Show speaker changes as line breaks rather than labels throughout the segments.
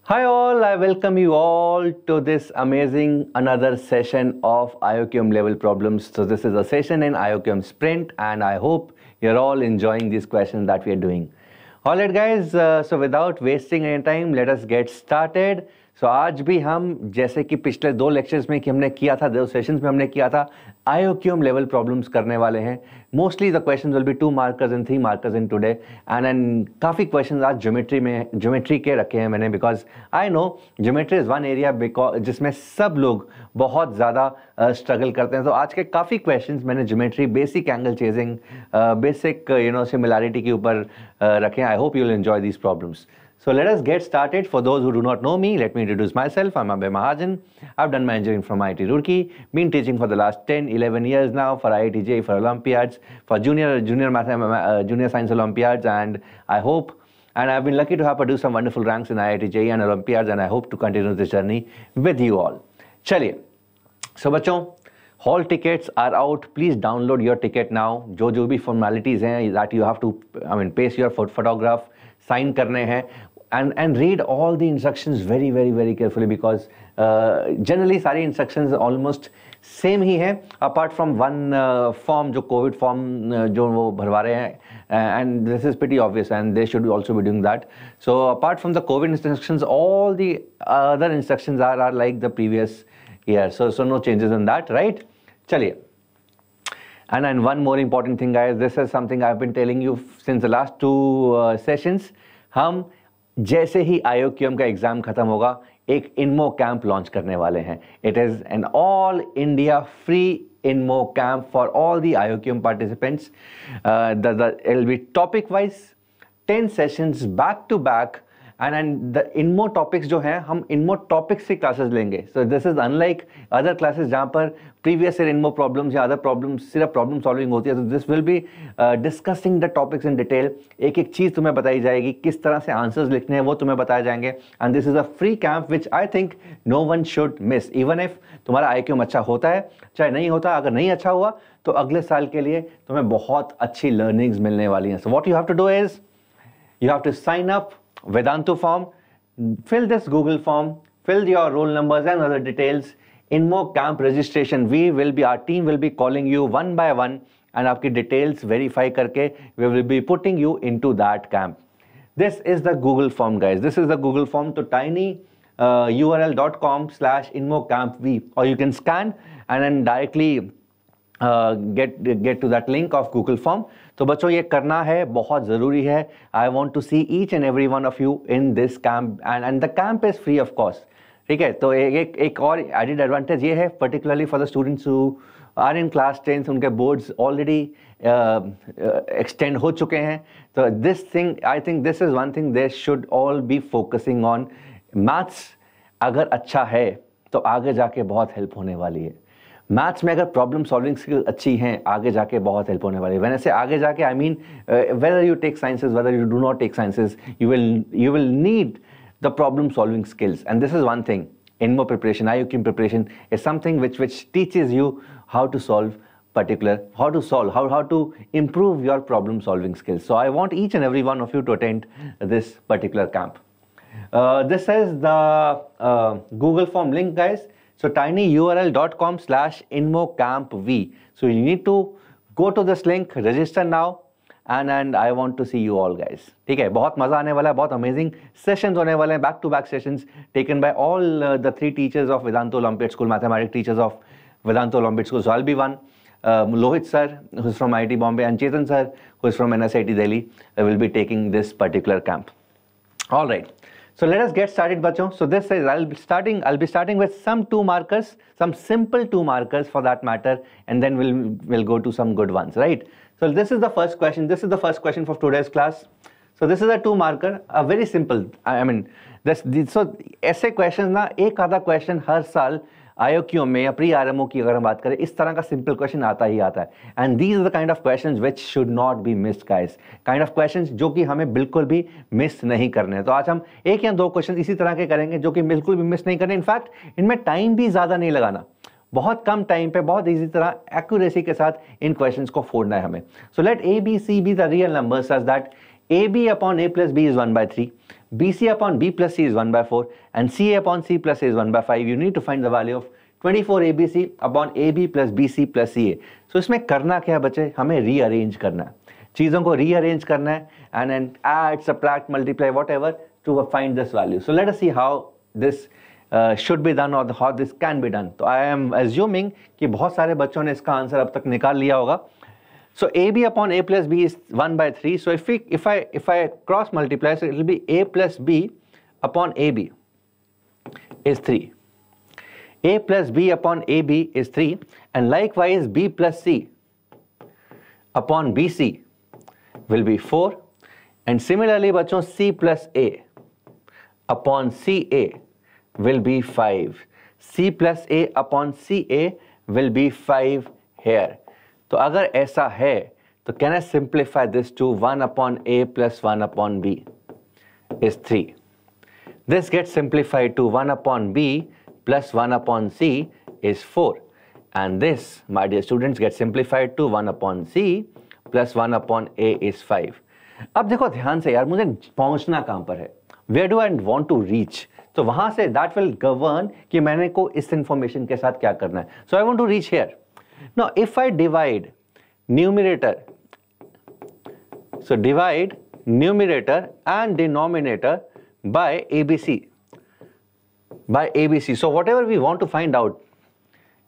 Hi all, I welcome you all to this amazing another session of IOQM level problems. So this is a session in IOQM Sprint and I hope you're all enjoying these questions that we are doing. Alright guys, so without wasting any time, let us get started. So आज भी हम जैसे कि पिछले दो lectures में कि हमने किया था, दो सेशंस में हमने किया था IOQM लेवल प्रॉब्लम्स करने वाले हैं. Mostly the questions will be 2 markers and 3 markers in today and काफ़ी क्वेश्चंस आज ज्योमेट्री के रखे हैं मैंने because I know geometry is one area जिसमें सब लोग बहुत ज़्यादा स्ट्रगल करते हैं. तो आज के काफ़ी क्वेश्चंस मैंने geometry basic angle chasing basic similarity के ऊपर रखे हैं. I hope you will enjoy these problems. So let us get started. For those who do not know me, let me introduce myself. I'm Abhay Mahajan. I've done my engineering from IIT Roorkee. Been teaching for the last 10, 11 years now for IIT JEE, for Olympiads, for junior science Olympiads, and I hope, and I've been lucky to have produced some wonderful ranks in IIT JEE and Olympiads, and I hope to continue this journey with you all. चलिए, so बच्चों, hall tickets are out. Please download your ticket now. जो भी formalities हैं that you have to, paste your photograph, sign करने हैं. And read all the instructions very carefully because generally सारी instructions almost same ही हैं apart from one form जो COVID form जो वो भरवा रहे हैं and this is pretty obvious and they should also be doing that. So apart from the COVID instructions, all the other instructions are like the previous year. So no changes in that, right? चलिए. And one more important thing guys, this is something I've been telling you since the last 2 sessions. हम जैसे ही IOQM का exam खत्म होगा एक इनमो camp launch करने वाले हैं. It is an all India free INMO camp for all the IOQM participants. They will be topic wise 10 sessions back to back and the INMO topics जो हैं हम इनमो टॉपिक्स से क्लासेस लेंगे. So this is unlike other classes जहाँ पर previous year INMO problems या other problems सिर्फ problem solving होती है. तो this will be discussing the topics in detail. एक एक चीज़ तुम्हें बताई जाएगी, किस तरह से आंसर्स लिखने हैं वो तुम्हें बताए जाएंगे. And this is a free camp which I think no one should miss. Even if तुम्हारा IOQM अच्छा होता है चाहे नहीं होता, अगर नहीं अच्छा हुआ तो अगले साल के लिए तुम्हें बहुत अच्छी लर्निंग्स मिलने वाली हैं. So what you have to do is you have to sign up Vedantu form, fill this Google form, fill your roll numbers and other details. INMO camp registration, our team will be calling you one by one and आपकी details verify करके we will be putting you into that camp. This is the Google form guys. This is the Google form to tinyurl.com/INMOCampV, or you can scan and then directly get to that link of Google form. तो बच्चों ये करना है, बहुत ज़रूरी है. I want to see each and every one of you in this camp and the camp is free of cost. ठीक है, तो एक और एडिड एडवांटेज ये है particularly for the students who are in class 10, उनके बोर्ड्स ऑलरेडी एक्सटेंड हो चुके हैं. तो this thing, I think this is one thing they should all be focusing on. Maths अगर अच्छा है तो आगे जाके बहुत हेल्प होने वाली है. मैथ्स में अगर प्रॉब्लम सॉल्विंग स्किल अच्छी हैं आगे जाके बहुत हेल्प होने वाली है. वैसे आगे जाके I mean whether you take sciences whether you do not take sciences, you will need the problem solving skills. And this is one thing, INMO preparation, IOQM preparation is something which teaches you how to improve your problem solving skills. So I want each and every one of you to attend this particular camp. This is the Google form link guys. So tinyurl.com/INMOCampV. So you need to go to this link, register now, and I want to see you all guys. ठीक है, बहुत मज़ा आने वाला है, बहुत amazing sessions होने वाले हैं, back to back sessions taken by all the 3 teachers of Vedantu Olympiad School, mathematics teachers of Vedantu Olympiad School. So I'll be one. Lohit sir, who's from IIT Bombay, and Chetan sir, who is from NSIT Delhi, will be taking this particular camp. All right. So let us get started bachcho. So this is I'll be starting with some 2 markers, some simple 2 markers for that matter, and then we'll go to some good ones, right? So this is the first question. This is the first question for today's class. So this is a 2 marker, a very simple. So ऐसे questions ना एक आधा question हर साल IOQM में या pre RMO की अगर हम बात करें इस तरह का सिंपल क्वेश्चन आता ही आता है. And these are the kind of questions which should not be missed guys. Kind of questions जो कि हमें बिल्कुल भी मिस नहीं करने हैं. तो आज हम एक या 2 क्वेश्चन इसी तरह के करेंगे जो कि बिल्कुल भी मिस नहीं करने. इनफैक्ट इनमें टाइम भी ज़्यादा नहीं लगाना, बहुत कम टाइम पे बहुत इजी तरह एक्यूरेसी के साथ इन क्वेश्चंस को फोड़ना है हमें. So let A B C be the real numbers such that AB upon A plus B is 1/3, BC upon B plus C is 1 by 4 and CA upon C plus A is 1 by 5. You need to find the value of 24 ABC upon AB plus BC plus CA. So इसमें करना क्या है बच्चे, हमें rearrange करना है, चीज़ों को रीअरेंज करना है and then add, subtract, multiply, whatever to find this value. So let us see how this should be done or how this can be done. तो I am assuming कि बहुत सारे बच्चों ने इसका आंसर अब तक निकाल लिया होगा. So AB upon A plus B is 1 by 3. So if I cross multiply, so it will be A plus B upon AB is 3. A plus B upon AB is 3, and likewise B plus C upon BC will be 4, and similarly बच्चों C plus A upon CA will be 5. C plus A upon CA will be 5 here. तो अगर ऐसा है तो can I simplify this to 1 upon A plus 1 upon B is 3. This gets simplified to 1 upon B plus 1 upon C is 4. And this, my dear students, gets simplified to 1 upon C plus 1 upon A is 5. अब देखो ध्यान से यार, मुझे पहुंचना कहां पर है, where do I want to reach? तो वहां से that will govern कि मैंने को इस information के साथ क्या करना है. So I want to reach here. Now if I divide numerator, so divide numerator and denominator by ABC, so whatever we want to find out,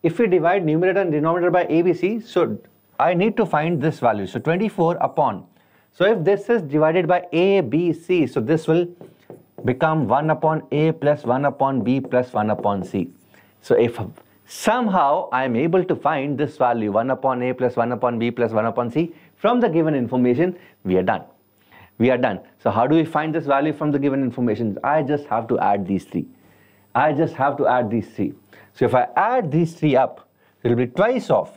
if we divide numerator and denominator by ABC, so I need to find this value. So 24 upon, so if this is divided by A, B, C, so this will become 1 upon A plus 1 upon B plus 1 upon C. So if somehow I am able to find this value 1 upon A plus 1 upon B plus 1 upon C from the given information, we are done. We are done. So how do we find this value from the given information? I just have to add these three. I just have to add these three. So if I add these three up, it will be twice of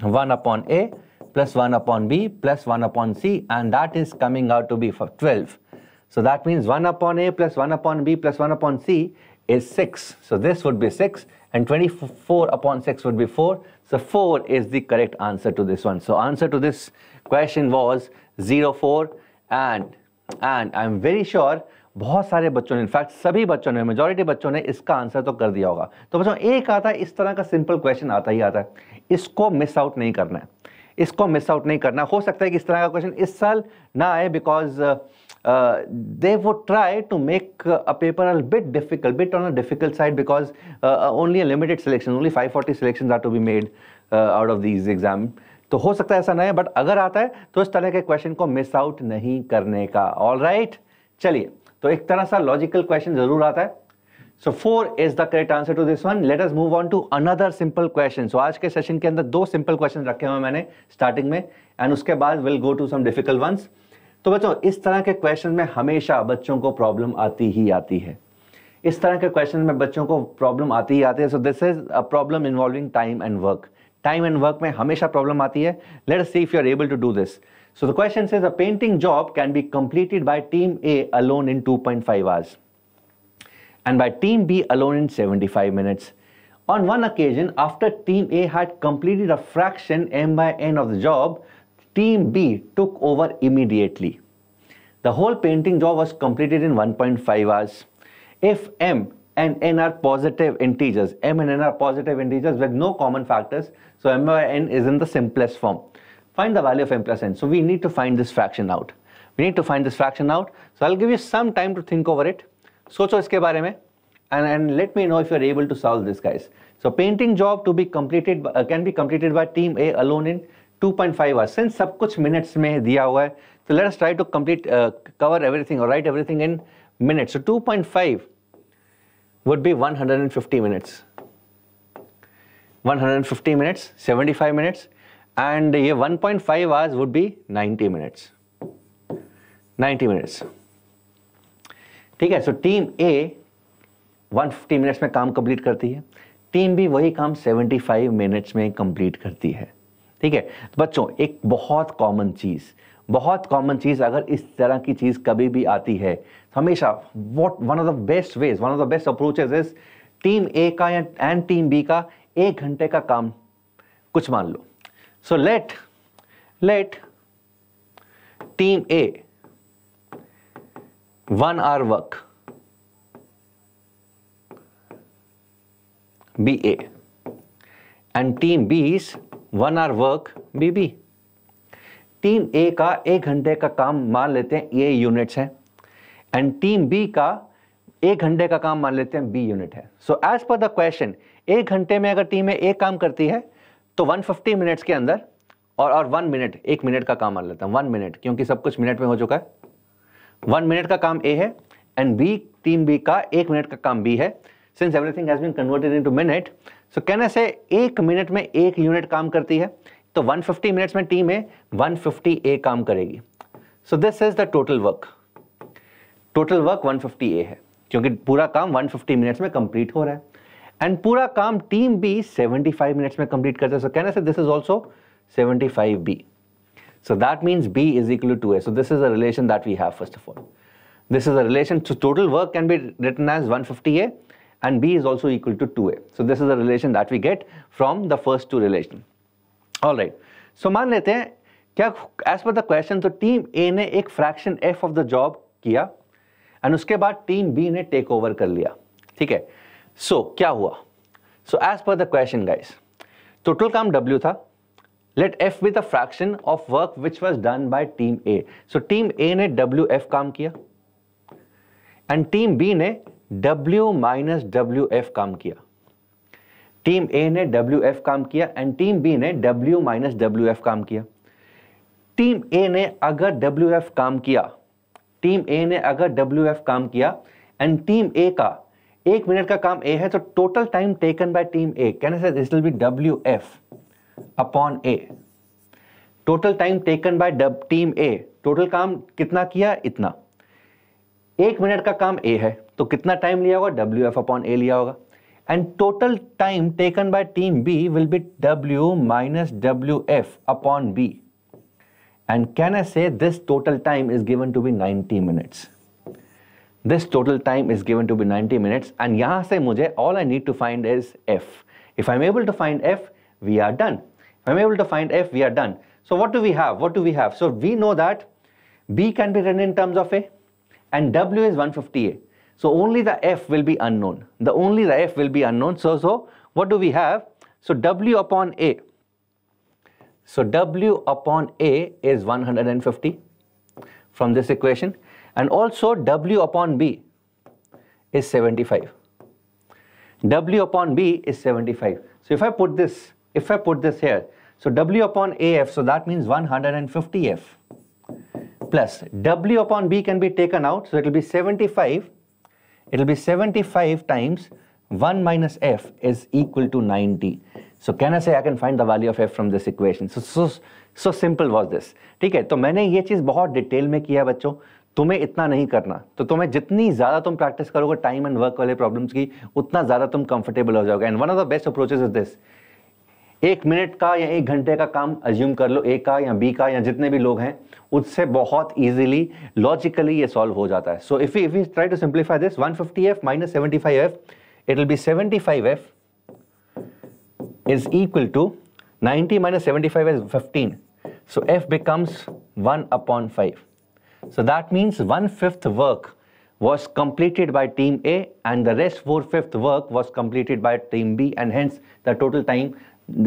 1 upon A plus 1 upon B plus 1 upon C, and that is coming out to be for 12. So that means 1 upon A plus 1 upon B plus 1 upon C is 6. So this would be 6, and 24 upon 6 would be 4. So 4 is the correct answer to this one. So answer to this question was 04, and I'm very sure बहुत सारे बच्चों ने, in fact सभी बच्चों ने, majority बच्चों ने इसका आंसर तो कर दिया होगा. तो बच्चों एक आता है, इस तरह का सिंपल क्वेश्चन आता ही आता है, इसको मिस आउट नहीं करना है, इसको मिस आउट नहीं करना. हो सकता है कि इस तरह का क्वेश्चन इस साल ना आए because they would try to make a paper a bit on a difficult side, because only a limited selection, only 540 selections are to be made out of these exam. तो हो सकता है ऐसा ना है, बट अगर आता है तो इस तरह के क्वेश्चन को मिस आउट नहीं करने का. ऑल राइट, चलिए, तो एक तरह सा लॉजिकल क्वेश्चन जरूर आता है. So 4 is the correct answer to this one. Let us move on to another simple question. So आज के सेशन के अंदर 2 सिंपल क्वेश्चन रखे हुए मैंने स्टार्टिंग में, एंड उसके बाद will go to some difficult ones. तो बच्चों इस तरह के क्वेश्चन में हमेशा बच्चों को प्रॉब्लम आती ही आती है. इस तरह के क्वेश्चन में बच्चों को प्रॉब्लम आती ही आती है. So this is a problem involving time and work. Time and work में हमेशा प्रॉब्लम आती है. Let us see if you are able to do this. So the question says a painting job can be completed by team A alone in 2.5 hours and by team B alone in 75 minutes. On one occasion, after team A had completed a fraction m by n of the job, team B took over immediately. The whole painting job was completed in 1.5 hours. If m and n are positive integers, m and n are positive integers with no common factors, so m by n is in the simplest form. Find the value of m plus n. So we need to find this fraction out. We need to find this fraction out. So I'll give you some time to think over it. सोचो इसके बारे में, and let me know if you're able to solve this, guys. So painting job to be completed can be completed by team A alone in 2.5 hours. Since सब कुछ minutes में दिया हुआ है, so let us try to complete cover everything or write everything in minutes. So 2.5 would be 150 minutes. 150 minutes, 75 minutes. And ये 1.5 hours would be 90 minutes. 90 minutes. ठीक है. So team A 150 minutes में काम कंप्लीट करती है, टीम B वही काम 75 minutes में कंप्लीट करती है. ठीक है. तो बच्चों एक बहुत कॉमन चीज अगर इस तरह की चीज कभी भी आती है, हमेशा one of the best veg, one of the best approaches is team A का एंड टीम B का 1 घंटे का काम कुछ मान लो. So let team A 1 hour work, BA, and team B's 1 hour work, BB. Team A का 1 घंटे का काम मान लेते हैं A यूनिट्स हैं, एंड टीम B का 1 घंटे का काम मान लेते हैं B यूनिट है. सो एज पर द क्वेश्चन 1 घंटे में अगर टीम A काम करती है तो 150 मिनट्स के अंदर और 1 मिनट, 1 मिनट का काम मान लेता हूं, 1 मिनट, क्योंकि सब कुछ मिनट में हो चुका है. 1 मिनट का काम A है एंड B, टीम B का 1 मिनट का काम B है. Since everything has been converted into minute, so can I say 1 minute में 1 यूनिट काम करती है, तो 150 मिनट्स में टीम A 150 A काम करेगी. सो this is the total work. Total work 150 A है, क्योंकि पूरा काम 150 मिनट्स में कंप्लीट हो रहा है, एंड पूरा काम टीम B 75 मिनट्स में कंप्लीट करते हैं. सो can I say this is also 75B. So that means B is equal to 2A. So this is a relation that we have first of all. This is a relation. So total work can be written as 150A and B is also equal to 2A. So this is a relation that we get from the first two relations. All right. So मान लेते हैं क्या as per the question तो team A ने एक fraction F of the job किया and उसके बाद टीम B ने take over कर लिया. ठीक है. So क्या हुआ? So as per the question guys, total काम W था. Let F be the fraction of work which was done by team A. So team A ने WF काम किया and team B ने W minus WF काम किया. Team A ने WF काम किया and team B ने W minus WF काम किया. Team A ने अगर WF काम किया, Team A ने अगर WF काम किया and Team A का 1 मिनट का काम A है, तो total time taken by Team A, can I say this will be WF upon A. Total time taken by team A, total काम कितना किया? इतना. 1 मिनट का काम A है तो कितना टाइम लिया होगा? WF अपॉन A लिया होगा. And total time taken by team B will be W minus WF upon B. And can I say this total time is given to be 90 minutes. This total time is given to be 90 minutes and यहां से मुझे all I need to find is F. If I am able to find F, we are done. If I'm able to find F, we are done. So what do we have? What do we have? So we know that B can be written in terms of A and W is 150A. So only the F will be unknown. Only the F will be unknown. So what do we have? So W upon A. So W upon A is 150 from this equation, and also W upon B is 75. W upon B is 75. So if I put this here, so W upon AF, so that means 150F plus W upon B can be taken out, so it will be 75. It will be 75 times 1 minus F is equal to 90. So can I say I can find the value of F from this equation? So simple was this. ठीक है, तो मैंने ये चीज बहुत detail में किया बच्चों. तुम्हें इतना नहीं करना, तो तुम्हें जितनी ज्यादा तुम प्रैक्टिस करोगे टाइम एंड वर्क वाले प्रॉब्लम्स की, उतना ज्यादा तुम कंफर्टेबल हो जाओगे. And one of the best approaches is this. 1 minute का या 1 घंटे का काम अज्यूम कर लो, A का या B का या जितने भी लोग हैं, उससे बहुत इजीली लॉजिकली ये सॉल्व हो जाता है. So if we try to simplify this, 150F minus 75F, it will be 75F is equal to 90 minus 75 is 15. So F becomes 1 upon 5. So that means 1/5 work was completed by team A and the rest 4/5 work was completed by team B, and hence the total time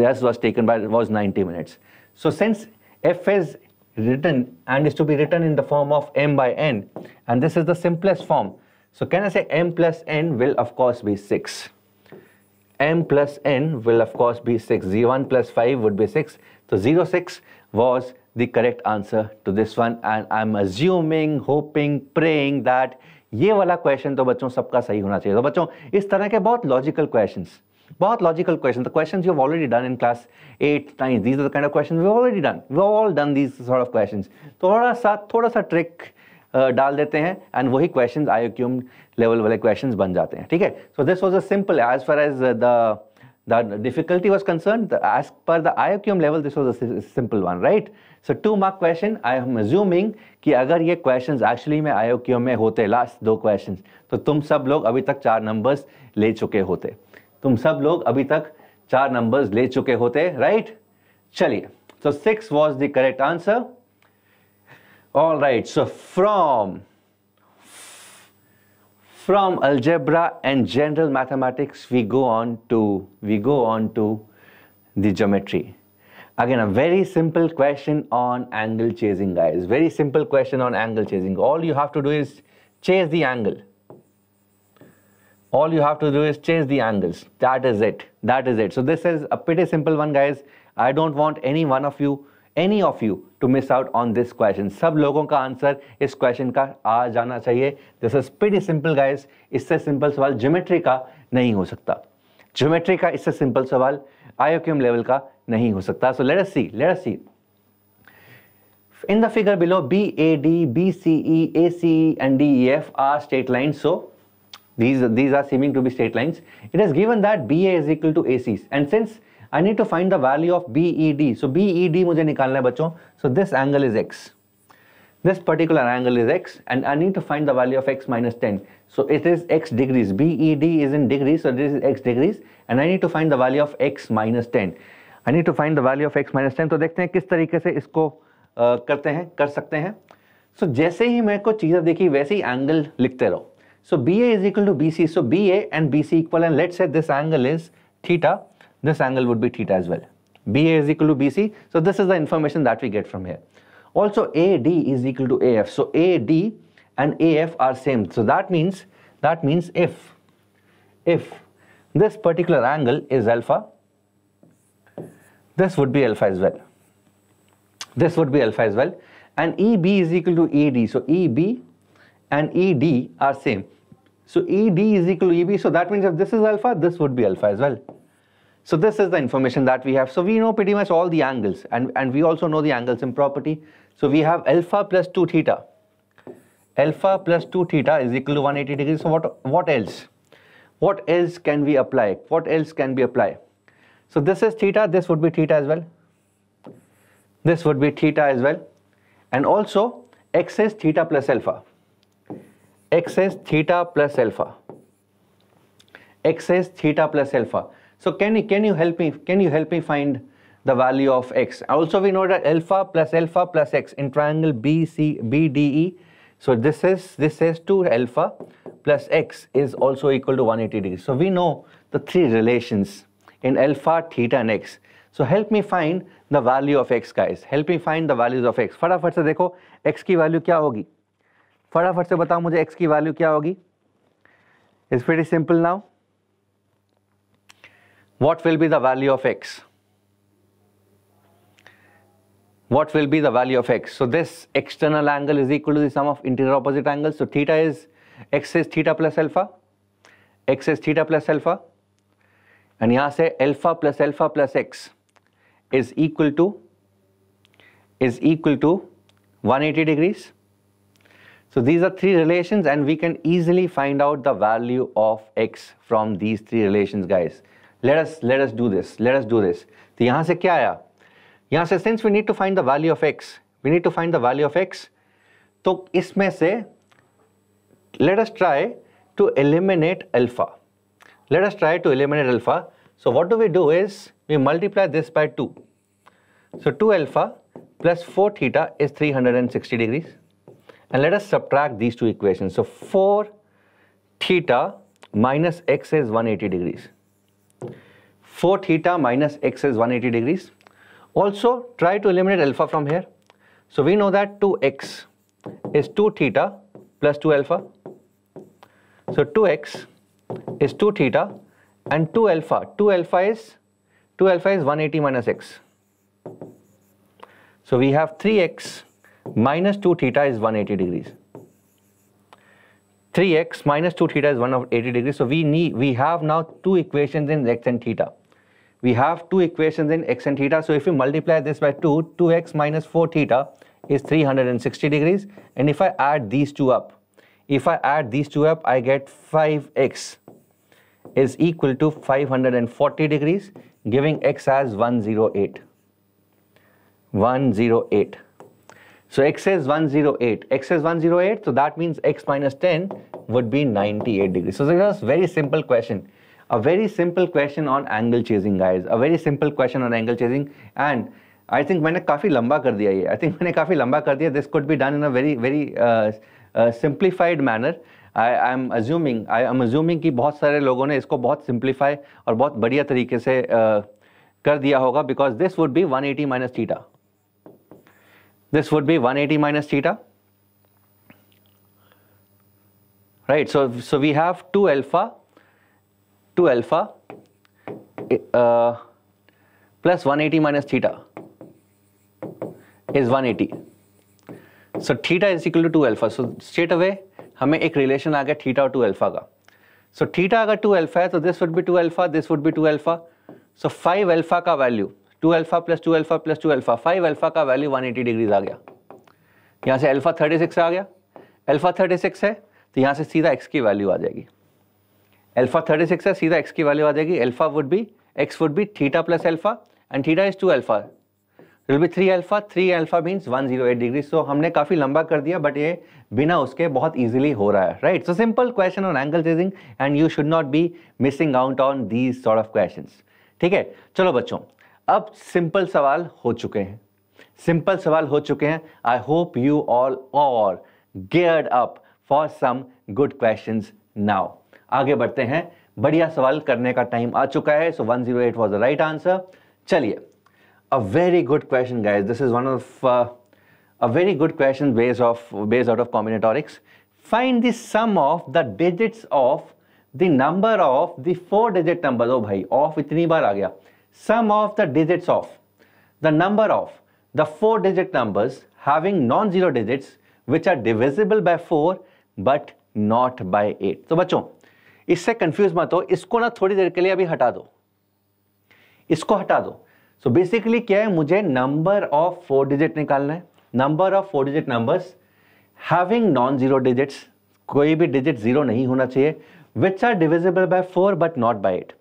this was taken by was 90 minutes. So since F is written and is to be written in the form of M by N, and this is the simplest form, so can I say M plus N will of course be 6. M plus N will of course be 6. 1 plus 5 would be 6. So 06 was the correct answer to this one, and I'm assuming, hoping, praying that ये वाला question तो बच्चों सबका सही होना चाहिए. तो बच्चों इस तरह के बहुत logical questions, the questions you've already done in class 8, 9, these are the kind of questions we've already done. We've all done these sort of questions. थोड़ा सा ट्रिक डाल देते हैं and वही questions IOQM लेवल वाले questions बन जाते हैं. ठीक है, so this was a simple, as far as the difficulty was concerned, as per the IOQM level, this was a simple one, right? So 2 mark question. I am assuming कि अगर ये questions actually में IOQM में होते, last 2 questions, तो तुम सब लोग अभी तक 4 numbers ले चुके होते. तुम सब लोग अभी तक 4 numbers ले चुके होते, right? चलिए, so 6 was the correct answer. All right, so from From algebra and general mathematics, we go on to the geometry. Again, a very simple question on angle chasing, guys. Very simple question on angle chasing. All you have to do is chase the angle. All you have to do is chase the angles. That is it. That is it. So this is a pretty simple one, guys. I don't want any of you to miss out on this question. सब लोगों का answer इस question का आ जाना चाहिए. This is pretty simple, guys. इससे simple सवाल geometry का नहीं हो सकता. ज्योमेट्री का इससे सिंपल सवाल IOQM लेवल का नहीं हो सकता. So let us see. In the figure below, BAD, BCE, ACE, and DEF are straight lines. So these are seeming to be straight lines. It is given that BA is equal to AC, and since I need to find the value of BED, so BED मुझे निकालना है बच्चों. So this angle is X. This particular angle is X, and I need to find the value of X minus 10. So it is X degrees. BED is in degrees, so this is X degrees, and I need to find the value of X minus 10. I need to find the value of X minus 10. तो देखते हैं किस तरीके से इसको कर सकते हैं. So जैसे ही मेरे को चीज़ें देखी वैसे ही एंगल लिखते रहो. So BA is equal to BC. So BA and BC equal, and let's say this angle is theta. This angle would be theta as well. BA is equal to BC. So this is the information that we get from here. Also AD is equal to AF. So AD and AF are same. So that means if this particular angle is alpha, this would be alpha as well. This would be alpha as well. And EB is equal to ED. So EB and ED are same. So ED is equal to EB. So that means if this is alpha, this would be alpha as well. So this is the information that we have. So we know pretty much all the angles, and we also know the angles in property. So we have alpha plus 2 theta. Alpha plus 2 theta is equal to 180 degrees. So what else? What else can we apply? What else can we apply? So this is theta. This would be theta as well. This would be theta as well. And also x is theta plus alpha. X is theta plus alpha. X is theta plus alpha. So can you help me find the value of x? Also we know that alpha plus x in triangle BDE. So this is 2 alpha plus x is also equal to 180 degrees. So we know the three relations in alpha, theta and x. So help me find the value of x, guys. Help me find the values of x. फटाफट से देखो x की value क्या होगी. फटाफट से बताओ मुझे x की वैल्यू क्या होगी. It's pretty simple now. What will be the value of x? What will be the value of x? So this external angle is equal to the sum of interior opposite angles. So theta is, x is theta plus alpha. X is theta plus alpha. And यहाँ से alpha plus x is equal to 180 degrees. So these are three relations, and we can easily find out the value of x from these three relations, guys. Let us do this. तो यहाँ से क्या आया? यहाँ से since we need to find the value of x, तो इसमें से let us try to eliminate alpha. So what do we do is we multiply this by 2. So 2 alpha plus 4 theta is 360 degrees. And let us subtract these two equations. So 4 theta minus x is 180 degrees. 4 theta minus x is 180 degrees. Also try to eliminate alpha from here. So we know that 2x is 2 theta plus 2 alpha. So 2x is 2 theta and 2 alpha. 2 alpha is 180 minus x. So we have 3x minus 2 theta is 180 degrees. 3x minus 2 theta is 180 degrees. So we have now two equations in x and theta. We have two equations in x and theta. So if we multiply this by 2, 2x minus 4 theta is 360 degrees. And if I add these two up, I get 5x is equal to 540 degrees, giving x as 108. 108. So x is 108. So that means x minus 10 would be 98 degrees. So this is a very simple question. A very simple question on angle chasing, guys. A very simple question on angle chasing. And I think मैंने काफ़ी लंबा कर दिया ये. This could be done in a very simplified manner. I am assuming कि बहुत सारे लोगों ने इसको बहुत सिंप्लीफाई और बहुत बढ़िया तरीके से कर दिया होगा, because this would B 180 minus theta, this would B 180 minus theta, right? So we have 2 alpha plus 180 minus theta is 180. So theta is equal to 2 alpha. So straight away हमें एक रिलेशन आ गया थीटा और 2 alpha का. So theta अगर 2 alpha है तो this would be 2 alpha, this would be 2 alpha. So 5 alpha का value 2 alpha plus 2 alpha plus 2 alpha, 5 alpha का वैल्यू 180 डिग्रीज आ गया. यहाँ से अल्फा 36 आ गया, अल्फा 36 है तो यहाँ से सीधा x की वैल्यू आ जाएगी. अल्फा 36 है, सीधा x की वैल्यू आ जाएगी. Alpha would be x would be theta plus alpha and theta is 2 alpha. It will be 3 alpha. 3 alpha means 108 degree. So हमने काफी लंबा कर दिया, बट ये बिना उसके बहुत इजीली हो रहा है, right? So simple question on angle chasing and you should not B missing out on these sort of questions. ठीक है, चलो बच्चों, अब सिंपल सवाल हो चुके हैं, सिंपल सवाल हो चुके हैं. I hope you all are geared up for some good questions now. आगे बढ़ते हैं, बढ़िया सवाल करने का टाइम आ चुका है. सो 108 वाज द राइट आंसर. चलिए, a very good question, guys. This is one of a very good question based out of combinatorics. Find the sum of the digits of the number of the 4-digit numbers. Oh bhai, of itni baar aa gaya. Sum of the digits of the number of the 4-digit numbers having non-zero digits which are divisible by 4 but not by 8. तो बच्चों, इससे confuse मत हो. इसको ना थोड़ी देर के लिए अभी हटा दो, इसको हटा दो. सो बेसिकली क्या है, मुझे नंबर ऑफ 4 डिजिट निकालना है. Number of 4 digit numbers having non zero digits, कोई भी डिजिट जीरो नहीं होना चाहिए, which are divisible by 4 but not by 8.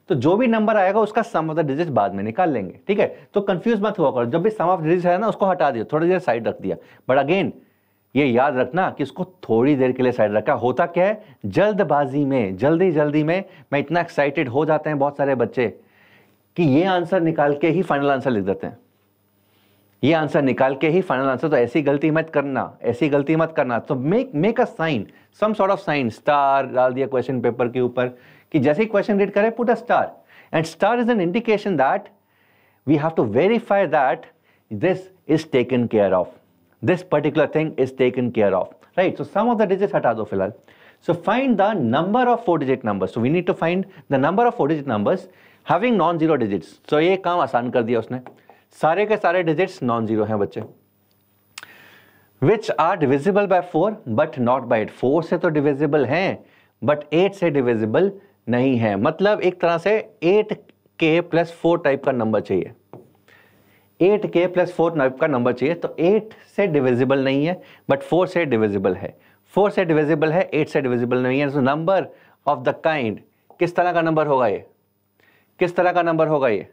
तो जो भी नंबर आएगा उसका सम ऑफ द डिजिट्स बाद में निकाल लेंगे. ठीक है, तो कंफ्यूज मत हुआ करो. जब भी सम ऑफ डिजिट्स है ना, उसको हटा दिया, थोड़ी देर साइड रख दिया. बट अगेन ये याद रखना कि इसको थोड़ी देर के लिए साइड रखा. होता क्या है, जल्दबाजी में, जल्दी में मैं इतना एक्साइटेड हो जाते हैं बहुत सारे बच्चे कि ये आंसर निकाल के ही फाइनल आंसर लिख देते हैं. ये आंसर निकाल के ही फाइनल आंसर. तो ऐसी गलती मत करना, ऐसी गलती मत करना. तो make a sign, some sort of sign, star डाल दिया क्वेश्चन पेपर के ऊपर कि जैसे ही क्वेश्चन रीड करे put a star, and star is an indication that we have to verify that this is taken care of, this particular thing is taken care of, right? So some of the digits हटा दो फिलहाल. So find the number of 4 digit numbers. So we need to find the number of 4 digit numbers having non zero digits. तो ये काम आसान कर दिया उसने. सारे के सारे डिजिट्स नॉन जीरो हैं बच्चे. Which are divisible by 4 but not by 8. 4 से तो डिविजिबल हैं बट 8 से डिविजिबल नहीं है. मतलब एक तरह से 8k प्लस 4 टाइप का नंबर चाहिए. 8k प्लस 4 टाइप का नंबर चाहिए. तो 8 से डिविजिबल नहीं है बट 4 से डिविजिबल है. 4 से डिविजिबल है, 8 से डिविजिबल नहीं है. So number of the kind, किस तरह का नंबर होगा ये, किस तरह का नंबर होगा ये?